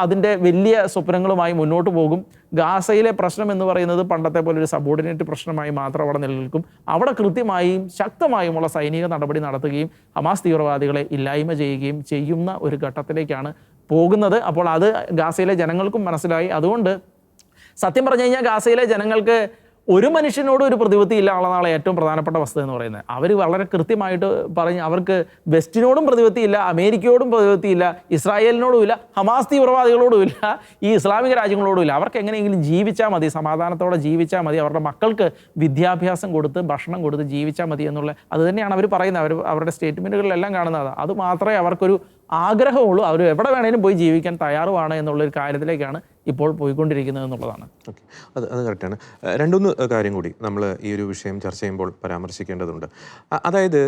അതിൻ്റെ വലിയ സ്വപ്നങ്ങളുമായി മുന്നോട്ട് പോകും. ഗാസയിലെ പ്രശ്നം എന്ന് പറയുന്നത് പണ്ടത്തെ പോലെ ഒരു സബോർഡിനേറ്റ് പ്രശ്നമായി മാത്രം അവിടെ നിലനിൽക്കും. അവിടെ കൃത്യമായും ശക്തമായുമുള്ള സൈനിക നടപടി നടത്തുകയും ഹമാസ് തീവ്രവാദികളെ ഇല്ലായ്മ ചെയ്യുകയും ചെയ്യുന്ന ഒരു ഘട്ടത്തിലേക്കാണ് പോകുന്നത്. അപ്പോൾ അത് ഗാസയിലെ ജനങ്ങൾക്കും മനസ്സിലായി. അതുകൊണ്ട് സത്യം പറഞ്ഞു കഴിഞ്ഞാൽ ഗാസയിലെ ജനങ്ങൾക്ക് ഒരു മനുഷ്യനോടും ഒരു പ്രതിപത്തി ഇല്ല എന്നുള്ളതാണ് ഏറ്റവും പ്രധാനപ്പെട്ട വസ്തുത എന്ന് പറയുന്നത്. അവർ വളരെ കൃത്യമായിട്ട് പറഞ്ഞ് അവർക്ക് വെസ്റ്റിനോടും പ്രതിപത്തിയില്ല, അമേരിക്കയോടും പ്രതിപത്തിയില്ല, ഇസ്രായേലിനോടും ഇല്ല, ഹമാസ് തീവ്രവാദികളോടും ഇല്ല, ഈ ഇസ്ലാമിക രാജ്യങ്ങളോടും ഇല്ല. അവർക്ക് എങ്ങനെയെങ്കിലും ജീവിച്ചാൽ മതി, സമാധാനത്തോടെ ജീവിച്ചാൽ മതി, അവരുടെ മക്കൾക്ക് വിദ്യാഭ്യാസം കൊടുത്ത് ഭക്ഷണം കൊടുത്ത് ജീവിച്ചാൽ മതി എന്നുള്ള അത് തന്നെയാണ് അവർ പറയുന്നത്. അവരുടെ സ്റ്റേറ്റ്മെൻറ്റുകളിലെല്ലാം കാണുന്നത് അത് മാത്രമേ അവർക്കൊരു ആഗ്രഹമുള്ളൂ. അവർ എവിടെ വേണേലും പോയി ജീവിക്കാൻ തയ്യാറുമാണ് എന്നുള്ളൊരു കാര്യത്തിലേക്കാണ് ഇപ്പോൾ പോയിക്കൊണ്ടിരിക്കുന്നത് എന്നുള്ളതാണ്. ഓക്കെ, അത് കറക്റ്റാണ്. രണ്ടൊന്ന് കാര്യം കൂടി നമ്മൾ ഈ ഒരു വിഷയം ചർച്ച ചെയ്യുമ്പോൾ പരാമർശിക്കേണ്ടതുണ്ട്. അതായത്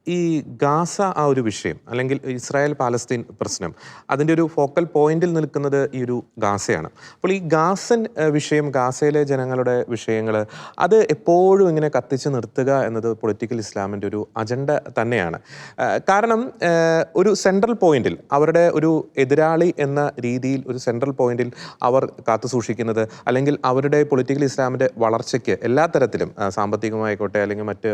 ഈ ഗാസ ആ ഒരു വിഷയം അല്ലെങ്കിൽ ഇസ്രായേൽ പാലസ്തീൻ പ്രശ്നം അതിൻ്റെ ഒരു ഫോക്കൽ പോയിന്റിൽ നിൽക്കുന്നത് ഈ ഒരു ഗാസയാണ്. അപ്പോൾ ഈ ഗാസൻ വിഷയം, ഗാസയിലെ ജനങ്ങളുടെ വിഷയങ്ങൾ അത് എപ്പോഴും ഇങ്ങനെ കത്തിച്ച് നിർത്തുക എന്നത് പൊളിറ്റിക്കൽ ഇസ്ലാമിൻ്റെ ഒരു അജണ്ട തന്നെയാണ്. കാരണം ഒരു സെൻട്രൽ പോയിന്റിൽ അവരുടെ ഒരു എതിരാളി എന്ന രീതിയിൽ ഒരു സെൻട്രൽ പോയിന്റിൽ അവർ കാത്തു സൂക്ഷിക്കുന്നത് അല്ലെങ്കിൽ അവരുടെ പൊളിറ്റിക്കൽ ഇസ്ലാമിൻ്റെ വളർച്ചയ്ക്ക് എല്ലാ തരത്തിലും സാമ്പത്തികമായിക്കോട്ടെ അല്ലെങ്കിൽ മറ്റ്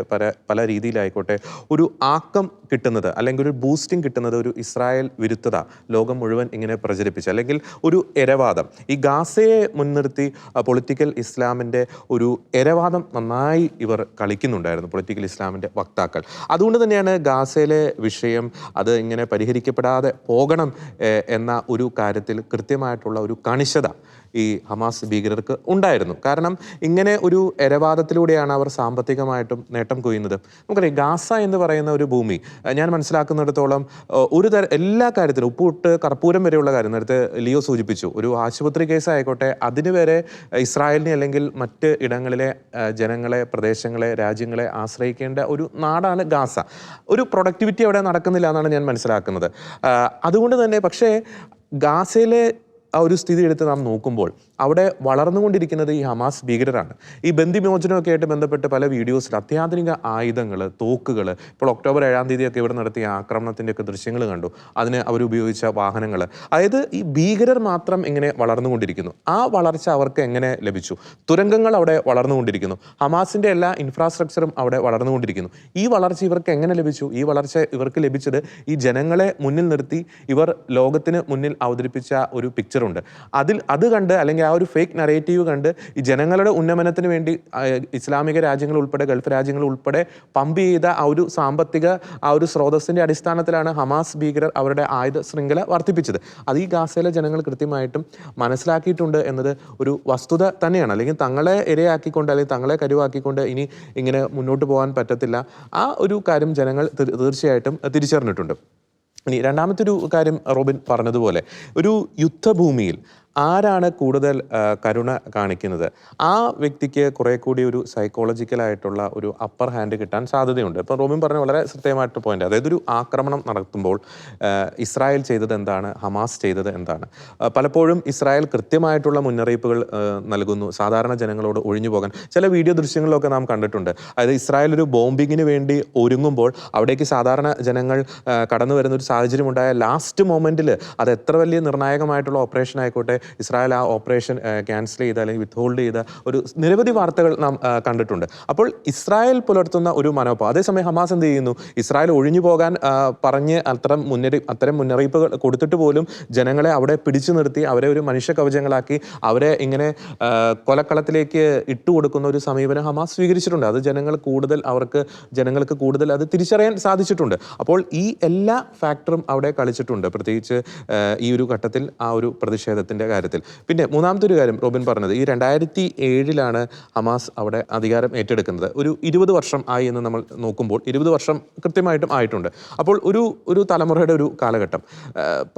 പല രീതിയിലായിക്കോട്ടെ ഒരു ആക്കം കിട്ടുന്നത് അല്ലെങ്കിൽ ഒരു ബൂസ്റ്റിംഗ് കിട്ടുന്നത് ഒരു ഇസ്രായേൽ വിരുദ്ധത ലോകം മുഴുവൻ ഇങ്ങനെ പ്രചരിപ്പിച്ച് അല്ലെങ്കിൽ ഒരു എരവാദം ഈ ഗാസയെ മുൻനിർത്തി പൊളിറ്റിക്കൽ ഇസ്ലാമിൻ്റെ ഒരു എരവാദം നന്നായി ഇവർ കളിക്കുന്നുണ്ടായിരുന്നു പൊളിറ്റിക്കൽ ഇസ്ലാമിൻ്റെ വക്താക്കൾ. അതുകൊണ്ട് തന്നെയാണ് ഗാസയിലെ വിഷയം അത് ഇങ്ങനെ പരിഹരിക്കപ്പെടാതെ പോകണം എന്ന ഒരു കാര്യത്തിൽ കൃത്യമായിട്ടുള്ള ഒരു കണിശത ഈ ഹമാസ് ഭീകരർക്ക് ഉണ്ടായിരുന്നു. കാരണം ഇങ്ങനെ ഒരു എരവാദത്തിലൂടെയാണ് അവർ സാമ്പത്തികമായിട്ടും നേട്ടം കൊയ്യുന്നത്. നമുക്കറിയാം ഗാസ എന്ന് പറയുന്ന ഒരു ഭൂമി ഞാൻ മനസ്സിലാക്കുന്നിടത്തോളം എല്ലാ കാര്യത്തിലും ഉപ്പുട്ട് കർപ്പൂരം വരെയുള്ള കാര്യം നേരത്തെ ലിയോ സൂചിപ്പിച്ചു. ഒരു ആശുപത്രി കേസ് ആയിക്കോട്ടെ അതിന് വരെ ഇസ്രായേലിനെ അല്ലെങ്കിൽ മറ്റ് ഇടങ്ങളിലെ ജനങ്ങളെ, പ്രദേശങ്ങളെ, രാജ്യങ്ങളെ ആശ്രയിക്കേണ്ട ഒരു നാടാണ് ഗാസ. ഒരു പ്രൊഡക്ടിവിറ്റി അവിടെ നടക്കുന്നില്ല എന്നാണ് ഞാൻ മനസ്സിലാക്കുന്നത്. അതുകൊണ്ട് തന്നെ പക്ഷേ ഗാസയിലെ ആ ഒരു സ്ഥിതി എടുത്ത് നാം നോക്കുമ്പോൾ അവിടെ വളർന്നുകൊണ്ടിരിക്കുന്നത് ഈ ഹമാസ് ഭീകരരാണ്. ഈ ബന്ദിമോചനമൊക്കെ ആയിട്ട് ബന്ധപ്പെട്ട് പല വീഡിയോസിൽ അത്യാധുനിക ആയുധങ്ങൾ, തോക്കുകൾ, ഇപ്പോൾ ഒക്ടോബർ 7-ാം തീയതിയൊക്കെ ഇവിടെ നടത്തിയ ആക്രമണത്തിൻ്റെയൊക്കെ ദൃശ്യങ്ങൾ കണ്ടു. അതിന് അവരുപയോഗിച്ച വാഹനങ്ങൾ, അതായത് ഈ ഭീകരർ മാത്രം ഇങ്ങനെ വളർന്നുകൊണ്ടിരിക്കുന്നു. ആ വളർച്ച അവർക്ക് എങ്ങനെ ലഭിച്ചു? തുരങ്കങ്ങൾ അവിടെ വളർന്നുകൊണ്ടിരിക്കുന്നു. ഹമാസിൻ്റെ എല്ലാ ഇൻഫ്രാസ്ട്രക്ചറും അവിടെ വളർന്നുകൊണ്ടിരിക്കുന്നു. ഈ വളർച്ച ഇവർക്ക് എങ്ങനെ ലഭിച്ചു? ഈ വളർച്ച ഇവർക്ക് ലഭിച്ചത് ഈ ജനങ്ങളെ മുന്നിൽ നിർത്തി ഇവർ ലോകത്തിന് മുന്നിൽ അവതരിപ്പിച്ച ഒരു പിക്ചർ ഉണ്ട്. അത് കണ്ട് അല്ലെങ്കിൽ ആ ഒരു ഫേക്ക് നറേറ്റീവ് കണ്ട് ഈ ജനങ്ങളുടെ ഉന്നമനത്തിന് വേണ്ടി ഇസ്ലാമിക രാജ്യങ്ങൾ ഉൾപ്പെടെ ഗൾഫ് രാജ്യങ്ങൾ ഉൾപ്പെടെ പമ്പ് ചെയ്ത ആ ഒരു സാമ്പത്തിക ആ ഒരു സ്രോതസ്സിൻ്റെ അടിസ്ഥാനത്തിലാണ് ഹമാസ് ഭീകരർ അവരുടെ ആയുധ ശൃംഖല വർദ്ധിപ്പിച്ചത്. അത് ഈ ഗാസയിലെ ജനങ്ങൾ കൃത്യമായിട്ടും മനസ്സിലാക്കിയിട്ടുണ്ട് എന്നത് ഒരു വസ്തുത തന്നെയാണ്. അല്ലെങ്കിൽ തങ്ങളെ ഇരയാക്കിക്കൊണ്ട് അല്ലെങ്കിൽ തങ്ങളെ കരുവാക്കിക്കൊണ്ട് ഇനി ഇങ്ങനെ മുന്നോട്ട് പോകാൻ പറ്റത്തില്ല. ആ ഒരു കാര്യം ജനങ്ങൾ തീർച്ചയായിട്ടും തിരിച്ചറിഞ്ഞിട്ടുണ്ട്. ഇനി രണ്ടാമത്തെ ഒരു കാര്യം റോബിൻ പറഞ്ഞതുപോലെ ഒരു യുദ്ധഭൂമിയിൽ ആരാണ് കൂടുതൽ കരുണ കാണിക്കുന്നത് ആ വ്യക്തിക്ക് കുറെ കൂടി ഒരു സൈക്കോളജിക്കലായിട്ടുള്ള ഒരു അപ്പർ ഹാൻഡ് കിട്ടാൻ സാധ്യതയുണ്ട്. ഇപ്പം റോബിൻ പറഞ്ഞ വളരെ കൃത്യമായിട്ട് പോയിന്റ്. അതായത് ഒരു ആക്രമണം നടത്തുമ്പോൾ ഇസ്രായേൽ ചെയ്തത് എന്താണ്, ഹമാസ് ചെയ്തത് എന്താണ്? പലപ്പോഴും ഇസ്രായേൽ കൃത്യമായിട്ടുള്ള മുന്നറിയിപ്പുകൾ നൽകുന്നു സാധാരണ ജനങ്ങളോട് ഒഴിഞ്ഞു പോകാൻ. ചില വീഡിയോ ദൃശ്യങ്ങളിലൊക്കെ നാം കണ്ടിട്ടുണ്ട്. അതായത് ഇസ്രായേൽ ഒരു ബോംബിങ്ങിന് വേണ്ടി ഒരുങ്ങുമ്പോൾ അവിടേക്ക് സാധാരണ ജനങ്ങൾ കടന്നു വരുന്ന ഒരു സാഹചര്യം ഉണ്ടായ ലാസ്റ്റ് മൊമെന്റിൽ അത് എത്ര വലിയ നിർണായകമായിട്ടുള്ള ഓപ്പറേഷൻ ആയിക്കോട്ടെ ഇസ്രായേൽ ആ ഓപ്പറേഷൻ ക്യാൻസൽ ചെയ്ത അല്ലെങ്കിൽ വിത്ത്ഹോൾഡ് ചെയ്ത ഒരു നിരവധി വാർത്തകൾ നാം കണ്ടിട്ടുണ്ട്. അപ്പോൾ ഇസ്രായേൽ പുലർത്തുന്ന ഒരു മനോഭാവം. അതേസമയം ഹമാസ് എന്ത് ചെയ്യുന്നു? ഇസ്രായേൽ ഒഴിഞ്ഞു പോകാൻ പറഞ്ഞ് അത്തരം മുന്നറിയിപ്പുകൾ കൊടുത്തിട്ട് പോലും ജനങ്ങളെ അവിടെ പിടിച്ചു നിർത്തി അവരെ ഒരു മനുഷ്യ കവചങ്ങളാക്കി അവരെ ഇങ്ങനെ കൊലക്കളത്തിലേക്ക് ഇട്ടുകൊടുക്കുന്ന ഒരു സമീപനം ഹമാസ് സ്വീകരിച്ചിട്ടുണ്ട്. അത് ജനങ്ങൾക്ക് കൂടുതൽ അത് തിരിച്ചറിയാൻ സാധിച്ചിട്ടുണ്ട്. അപ്പോൾ ഈ എല്ലാ ഫാക്ടറും അവിടെ കളിച്ചിട്ടുണ്ട്, പ്രത്യേകിച്ച് ഈ ഒരു ഘട്ടത്തിൽ ആ ഒരു പ്രതിഷേധത്തിൻ്റെ കാര്യത്തിൽ. പിന്നെ മൂന്നാമത്തെ ഒരു കാര്യം റോബിൻ പറഞ്ഞത്, ഈ 2007 ഹമാസ് അവിടെ അധികാരം ഏറ്റെടുക്കുന്നത്. ഒരു 20 വർഷം ആയി എന്ന് നമ്മൾ നോക്കുമ്പോൾ 20 വർഷം കൃത്യമായിട്ടും ആയിട്ടുണ്ട്. അപ്പോൾ ഒരു തലമുറയുടെ ഒരു കാലഘട്ടം.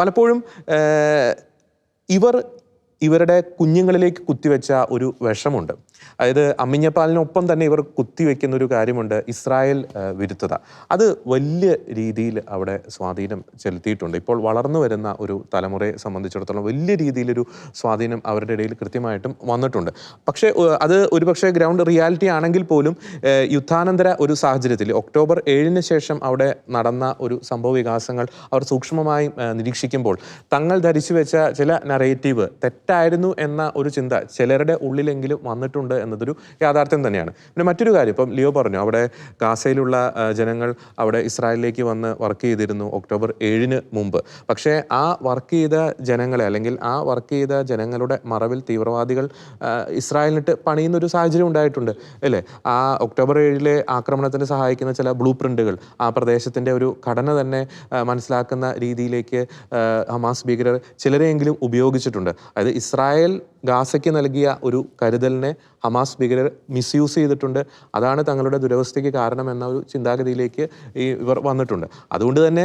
പലപ്പോഴും ഇവരുടെ കുഞ്ഞുങ്ങളിലേക്ക് കുത്തിവെച്ച ഒരു വിഷമുണ്ട്. അതായത് അമ്മിഞ്ഞപ്പാലിനൊപ്പം തന്നെ ഇവർ കുത്തിവെക്കുന്ന ഒരു കാര്യമുണ്ട്, ഇസ്രായേൽ വിരുദ്ധത. അത് വലിയ രീതിയിൽ അവിടെ സ്വാധീനം ചെലുത്തിയിട്ടുണ്ട്. ഇപ്പോൾ വളർന്നു വരുന്ന ഒരു തലമുറയെ സംബന്ധിച്ചിടത്തോളം വലിയ രീതിയിലൊരു സ്വാധീനം അവരുടെ ഇടയിൽ കൃത്യമായിട്ടും വന്നിട്ടുണ്ട്. പക്ഷേ അത് ഒരുപക്ഷെ ഗ്രൗണ്ട് റിയാലിറ്റി ആണെങ്കിൽ പോലും യുദ്ധാനന്തര ഒരു സാഹചര്യത്തിൽ ഒക്ടോബർ 7-ന് ശേഷം അവിടെ നടന്ന ഒരു സംഭവ വികാസങ്ങൾ അവർ സൂക്ഷ്മമായി നിരീക്ഷിക്കുമ്പോൾ തങ്ങൾ ധരിച്ചു വെച്ച ചില നറേറ്റീവ് തെറ്റായിരുന്നു എന്ന ഒരു ചിന്ത ചിലരുടെ ഉള്ളിലെങ്കിലും വന്നിട്ടുണ്ട് എന്നതൊരു യാഥാർത്ഥ്യം തന്നെയാണ്. പിന്നെ മറ്റൊരു കാര്യം, ഇപ്പം ലിയോ പറഞ്ഞു, അവിടെ ഗാസയിലുള്ള ജനങ്ങൾ അവിടെ ഇസ്രായേലിലേക്ക് വന്ന് വർക്ക് ചെയ്തിരുന്നു ഒക്ടോബർ 7-ന് മുമ്പ്. പക്ഷേ ആ വർക്ക് ചെയ്ത ജനങ്ങളെ അല്ലെങ്കിൽ ആ വർക്ക് ചെയ്ത ജനങ്ങളുടെ മറവിൽ തീവ്രവാദികൾ ഇസ്രായേലിനിട്ട് പണിയുന്ന ഒരു സാഹചര്യം ഉണ്ടായിട്ടുണ്ട് അല്ലേ? ആ ഒക്ടോബർ 7-ലെ ആക്രമണത്തിന് സഹായിക്കുന്ന ചില ബ്ലൂ പ്രിന്റുകൾ ആ പ്രദേശത്തിൻ്റെ ഒരു ഘടന തന്നെ മനസ്സിലാക്കുന്ന രീതിയിലേക്ക് ഹമാസ് ഭീകരർ ചിലരെയെങ്കിലും ഉപയോഗിച്ചിട്ടുണ്ട്. അതായത് ഇസ്രായേൽ ഗാസയ്ക്ക് നൽകിയ ഒരു കരുതലിനെ ഹമാസ് ഭീകരർ മിസ്യൂസ് ചെയ്തിട്ടുണ്ട്. അതാണ് തങ്ങളുടെ ദുരവസ്ഥയ്ക്ക് കാരണം എന്ന ഒരു ചിന്താഗതിയിലേക്ക് ഇവർ വന്നിട്ടുണ്ട്. അതുകൊണ്ട് തന്നെ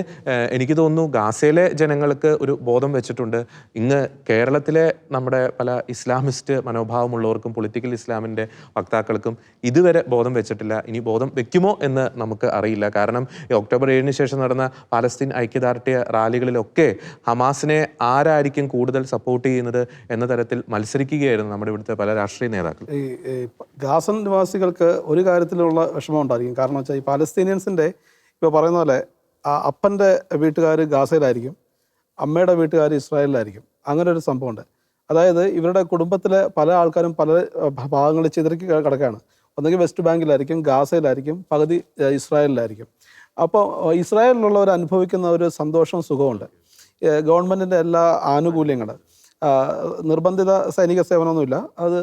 എനിക്ക് തോന്നുന്നു ഗാസയിലെ ജനങ്ങൾക്ക് ഒരു ബോധം വെച്ചിട്ടുണ്ട്. ഇന്ന് കേരളത്തിലെ നമ്മുടെ പല ഇസ്ലാമിസ്റ്റ് മനോഭാവമുള്ളവർക്കും പൊളിറ്റിക്കൽ ഇസ്ലാമിൻ്റെ വക്താക്കൾക്കും ഇതുവരെ ബോധം വെച്ചിട്ടില്ല. ഇനി ബോധം വെക്കുമോ എന്ന് നമുക്ക് അറിയില്ല. കാരണം ഒക്ടോബർ 7 ശേഷം നടന്ന പാലസ്തീൻ ഐക്യദാർഢ്യ റാലികളിലൊക്കെ ഹമാസിനെ ആരായിരിക്കും കൂടുതൽ സപ്പോർട്ട് ചെയ്യുന്നത് എന്ന തരത്തിൽ മത്സരിക്കുകയായിരുന്നു നമ്മുടെ ഇവിടുത്തെ പല രാഷ്ട്രീയ നേതാക്കൾ. ഈ ഗാസൻ നിവാസികൾക്ക് ഒരു കാര്യത്തിലുള്ള വിഷമം ഉണ്ടായിരിക്കും. കാരണം വെച്ചാൽ ഈ പാലസ്തീനിയൻസിൻ്റെ ഇപ്പോൾ പറയുന്ന പോലെ അപ്പൻ്റെ വീട്ടുകാർ ഗാസയിലായിരിക്കും, അമ്മയുടെ വീട്ടുകാർ ഇസ്രായേലിലായിരിക്കും. അങ്ങനെ ഒരു സംഭവമുണ്ട്. അതായത് ഇവരുടെ കുടുംബത്തിലെ പല ആൾക്കാരും പല ഭാഗങ്ങളിൽ ചിതറിക്ക് കിടക്കുകയാണ്. ഒന്നുകിൽ വെസ്റ്റ് ബാങ്കിലായിരിക്കും, ഗാസയിലായിരിക്കും, പകുതി ഇസ്രായേലിലായിരിക്കും. അപ്പോൾ ഇസ്രായേലിലുള്ളവർ അനുഭവിക്കുന്ന ഒരു സന്തോഷവും സുഖമുണ്ട്. ഗവൺമെൻറ്റിൻ്റെ എല്ലാ ആനുകൂല്യങ്ങൾ, നിർബന്ധിത സൈനിക സേവനമൊന്നുമില്ല. അത്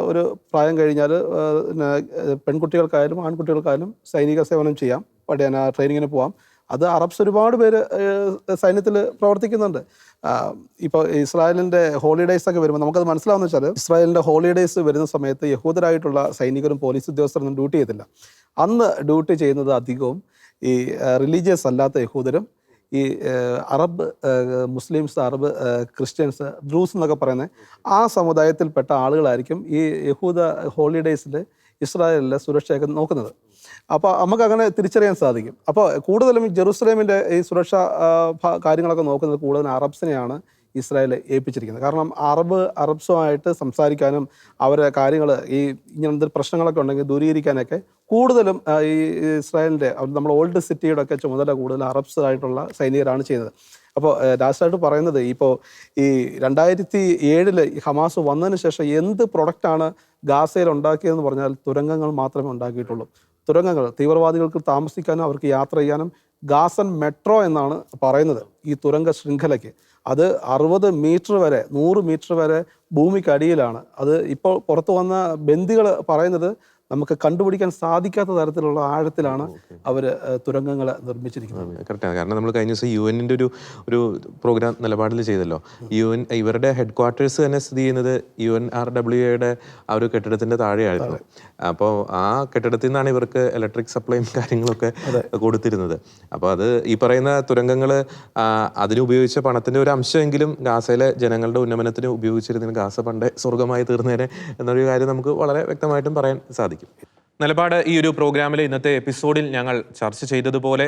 ഒരു പ്രായം കഴിഞ്ഞാൽ പെൺകുട്ടികൾക്കായാലും ആൺകുട്ടികൾക്കായാലും സൈനിക സേവനം ചെയ്യാം, ട്രെയിനിങ്ങിന് പോവാം. അത് അറബ്സ് ഒരുപാട് പേര് സൈന്യത്തിൽ പ്രവർത്തിക്കുന്നുണ്ട്. ഇപ്പോൾ ഇസ്രായേലിൻ്റെ ഹോളിഡേയ്സ് ഒക്കെ വരുമ്പോൾ നമുക്കത് മനസ്സിലാവുന്ന വെച്ചാൽ ഇസ്രായേലിൻ്റെ ഹോളിഡേയ്സ് വരുന്ന സമയത്ത് യഹൂദരായിട്ടുള്ള സൈനികരും പോലീസ് ഉദ്യോഗസ്ഥരൊന്നും ഡ്യൂട്ടി ചെയ്തില്ല. അന്ന് ഡ്യൂട്ടി ചെയ്യുന്നത് അധികവും ഈ റിലീജിയസ് അല്ലാത്ത യഹൂദരും ഈ Arab Muslims, Arab Christians, juice എന്നൊക്കെ പറയുന്നത് ആ സമുദായത്തിൽപ്പെട്ട ആളുകളായിരിക്കും ഈ യഹൂദ ഹോളിഡേയ്സിൽ ഇസ്രായേലിലെ സുരക്ഷയൊക്കെ നോക്കുന്നത്. അപ്പോൾ നമുക്ക് അങ്ങനെ തിരിച്ചറിയാൻ സാധിക്കും. അപ്പോൾ കൂടുതലും ജെറുസലേമിൻ്റെ ഈ സുരക്ഷാ കാര്യങ്ങളൊക്കെ നോക്കുന്നത് കൂടുതലും അറബ്സിനെയാണ് ഇസ്രായേൽ ഏൽപ്പിച്ചിരിക്കുന്നത്. കാരണം അറബ്സുമായിട്ട് സംസാരിക്കാനും അവരെ കാര്യങ്ങൾ ഈ ഇങ്ങനത്തെ പ്രശ്നങ്ങളൊക്കെ ഉണ്ടെങ്കിൽ ദൂരീകരിക്കാനൊക്കെ കൂടുതലും ഈ ഇസ്രായേലിൻ്റെ നമ്മൾ ഓൾഡ് സിറ്റിയുടെ ഒക്കെ ചുമതല കൂടുതൽ അറബ്സ് ആയിട്ടുള്ള സൈനികരാണ് ചെയ്യുന്നത്. അപ്പോൾ ലാസ്റ്റായിട്ട് പറയുന്നത് ഇപ്പോൾ ഈ 2007 ഹമാസ് വന്നതിന് ശേഷം എന്ത് പ്രൊഡക്റ്റാണ് ഗാസയിൽ ഉണ്ടാക്കിയതെന്ന് പറഞ്ഞാൽ തുരങ്കങ്ങൾ മാത്രമേ ഉണ്ടാക്കിയിട്ടുള്ളൂ. തുരങ്കങ്ങൾ തീവ്രവാദികൾക്ക് താമസിക്കാനും അവർക്ക് യാത്ര ചെയ്യാനും ഗാസൻ മെട്രോ എന്നാണ് പറയുന്നത് ഈ തുരങ്ക ശൃംഖലയ്ക്ക്. അത് 60 മീറ്റർ വരെ 100 മീറ്റർ വരെ ഭൂമിക്കടിയിലാണ്. അത് ഇപ്പോൾ പുറത്തു വന്ന ബന്ദികൾ പറയുന്നത് നമുക്ക് കണ്ടുപിടിക്കാൻ സാധിക്കാത്ത തരത്തിലുള്ള ആഴത്തിലാണ് അവർ തുരങ്കങ്ങൾ നിർമ്മിച്ചിരിക്കുന്നത്. കറക്റ്റാണ്. കാരണം നമ്മൾ കഴിഞ്ഞ ദിവസം UN-ൻ്റെ ഒരു പ്രോഗ്രാം നിലപാടിൽ ചെയ്തല്ലോ. UN ഇവരുടെ ഹെഡ് ക്വാർട്ടേഴ്സ് തന്നെ സ്ഥിതി ചെയ്യുന്നത് UNRWAയുടെ ആ ഒരു കെട്ടിടത്തിൻ്റെ താഴെയായിരുന്നു. അപ്പോൾ ആ കെട്ടിടത്തിൽ നിന്നാണ് ഇവർക്ക് ഇലക്ട്രിക് സപ്ലൈയും കാര്യങ്ങളൊക്കെ കൊടുത്തിരുന്നത്. അപ്പോൾ അത് ഈ പറയുന്ന തുരങ്കങ്ങൾ അതിനുപയോഗിച്ച പണത്തിൻ്റെ ഒരു അംശമെങ്കിലും ഗാസയിലെ ജനങ്ങളുടെ ഉന്നമനത്തിന് ഉപയോഗിച്ചിരുന്നതിന് ഗാസ പണ്ടേ സ്വർഗമായി തീർന്നേനെ എന്നൊരു കാര്യം നമുക്ക് വളരെ വ്യക്തമായിട്ടും പറയാൻ സാധിക്കും. നിലപാട് ഈ ഒരു പ്രോഗ്രാമിലെ ഇന്നത്തെ എപ്പിസോഡിൽ ഞങ്ങൾ ചർച്ച ചെയ്തതുപോലെ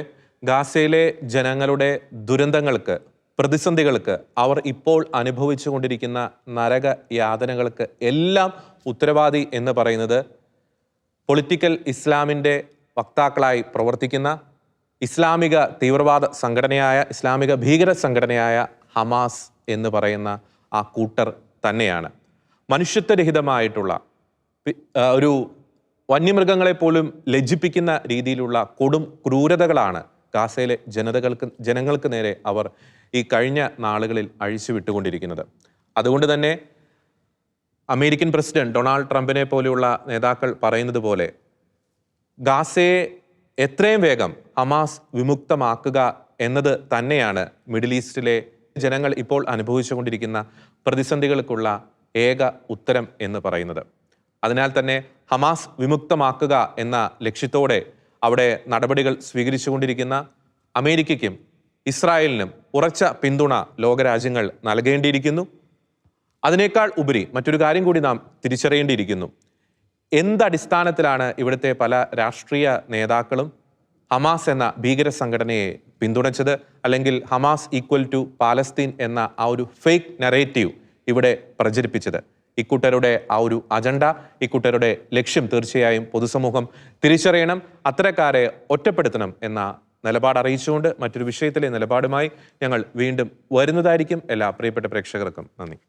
ഗാസയിലെ ജനങ്ങളുടെ ദുരന്തങ്ങൾക്ക്, പ്രതിസന്ധികൾക്ക്, അവർ ഇപ്പോൾ അനുഭവിച്ചു കൊണ്ടിരിക്കുന്ന നരക യാതനകൾക്ക് എല്ലാം ഉത്തരവാദി എന്ന് പറയുന്നത് പൊളിറ്റിക്കൽ ഇസ്ലാമിൻ്റെ വക്താക്കളായി പ്രവർത്തിക്കുന്ന ഇസ്ലാമിക തീവ്രവാദ സംഘടനയായ, ഇസ്ലാമിക ഭീകര സംഘടനയായ ഹമാസ് എന്ന് പറയുന്ന ആ കൂട്ടർ തന്നെയാണ്. മനുഷ്യത്വരഹിതമായിട്ടുള്ള ഒരു വന്യമൃഗങ്ങളെ പോലും ലജ്ജിപ്പിക്കുന്ന രീതിയിലുള്ള കൊടും ക്രൂരതകളാണ് ഗാസയിലെ ജനങ്ങൾക്ക് നേരെ അവർ ഈ കഴിഞ്ഞ നാളുകളിൽ അഴിച്ചുവിട്ടുകൊണ്ടിരിക്കുന്നത്. അതുകൊണ്ട് തന്നെ അമേരിക്കൻ പ്രസിഡന്റ് ഡൊണാൾഡ് ട്രംപിനെ പോലെയുള്ള നേതാക്കൾ പറയുന്നത് പോലെ ഗാസയെ എത്രയും വേഗം ഹമാസ് വിമുക്തമാക്കുക എന്നത് തന്നെയാണ് മിഡിൽ ഈസ്റ്റിലെ ജനങ്ങൾ ഇപ്പോൾ അനുഭവിച്ചുകൊണ്ടിരിക്കുന്ന പ്രതിസന്ധികൾക്കുള്ള ഏക ഉത്തരം എന്ന് പറയുന്നത്. അതിനാൽ തന്നെ ഹമാസ് വിമുക്തമാക്കുക എന്ന ലക്ഷ്യത്തോടെ അവിടെ നടപടികൾ സ്വീകരിച്ചുകൊണ്ടിരിക്കുന്ന അമേരിക്കയ്ക്കും ഇസ്രായേലിനും ഉറച്ച പിന്തുണ ലോകരാജ്യങ്ങൾ നൽകേണ്ടിയിരിക്കുന്നു. അതിനേക്കാൾ ഉപരി മറ്റൊരു കാര്യം കൂടി നാം തിരിച്ചറിയേണ്ടിയിരിക്കുന്നു. എന്തടിസ്ഥാനത്തിലാണ് ഇവിടുത്തെ പല രാഷ്ട്രീയ നേതാക്കളും ഹമാസ് എന്ന ഭീകര സംഘടനയെ പിന്തുണച്ചത്, അല്ലെങ്കിൽ ഹമാസ് ഈക്വൽ ടു പാലസ്തീൻ എന്ന ആ ഒരു ഫേക്ക് നറേറ്റീവ് ഇവിടെ പ്രചരിപ്പിച്ചത്? ഇക്കൂട്ടരുടെ ആ ഒരു അജണ്ട, ഇക്കൂട്ടരുടെ ലക്ഷ്യം തീർച്ചയായും പൊതുസമൂഹം തിരിച്ചറിയണം. അത്തരക്കാരെ ഒറ്റപ്പെടുത്തണം എന്ന നിലപാട് അറിയിച്ചുകൊണ്ട് മറ്റൊരു വിഷയത്തിലെ നിലപാടുമായി ഞങ്ങൾ വീണ്ടും വരുന്നതായിരിക്കും. എല്ലാ പ്രിയപ്പെട്ട പ്രേക്ഷകർക്കും നന്ദി.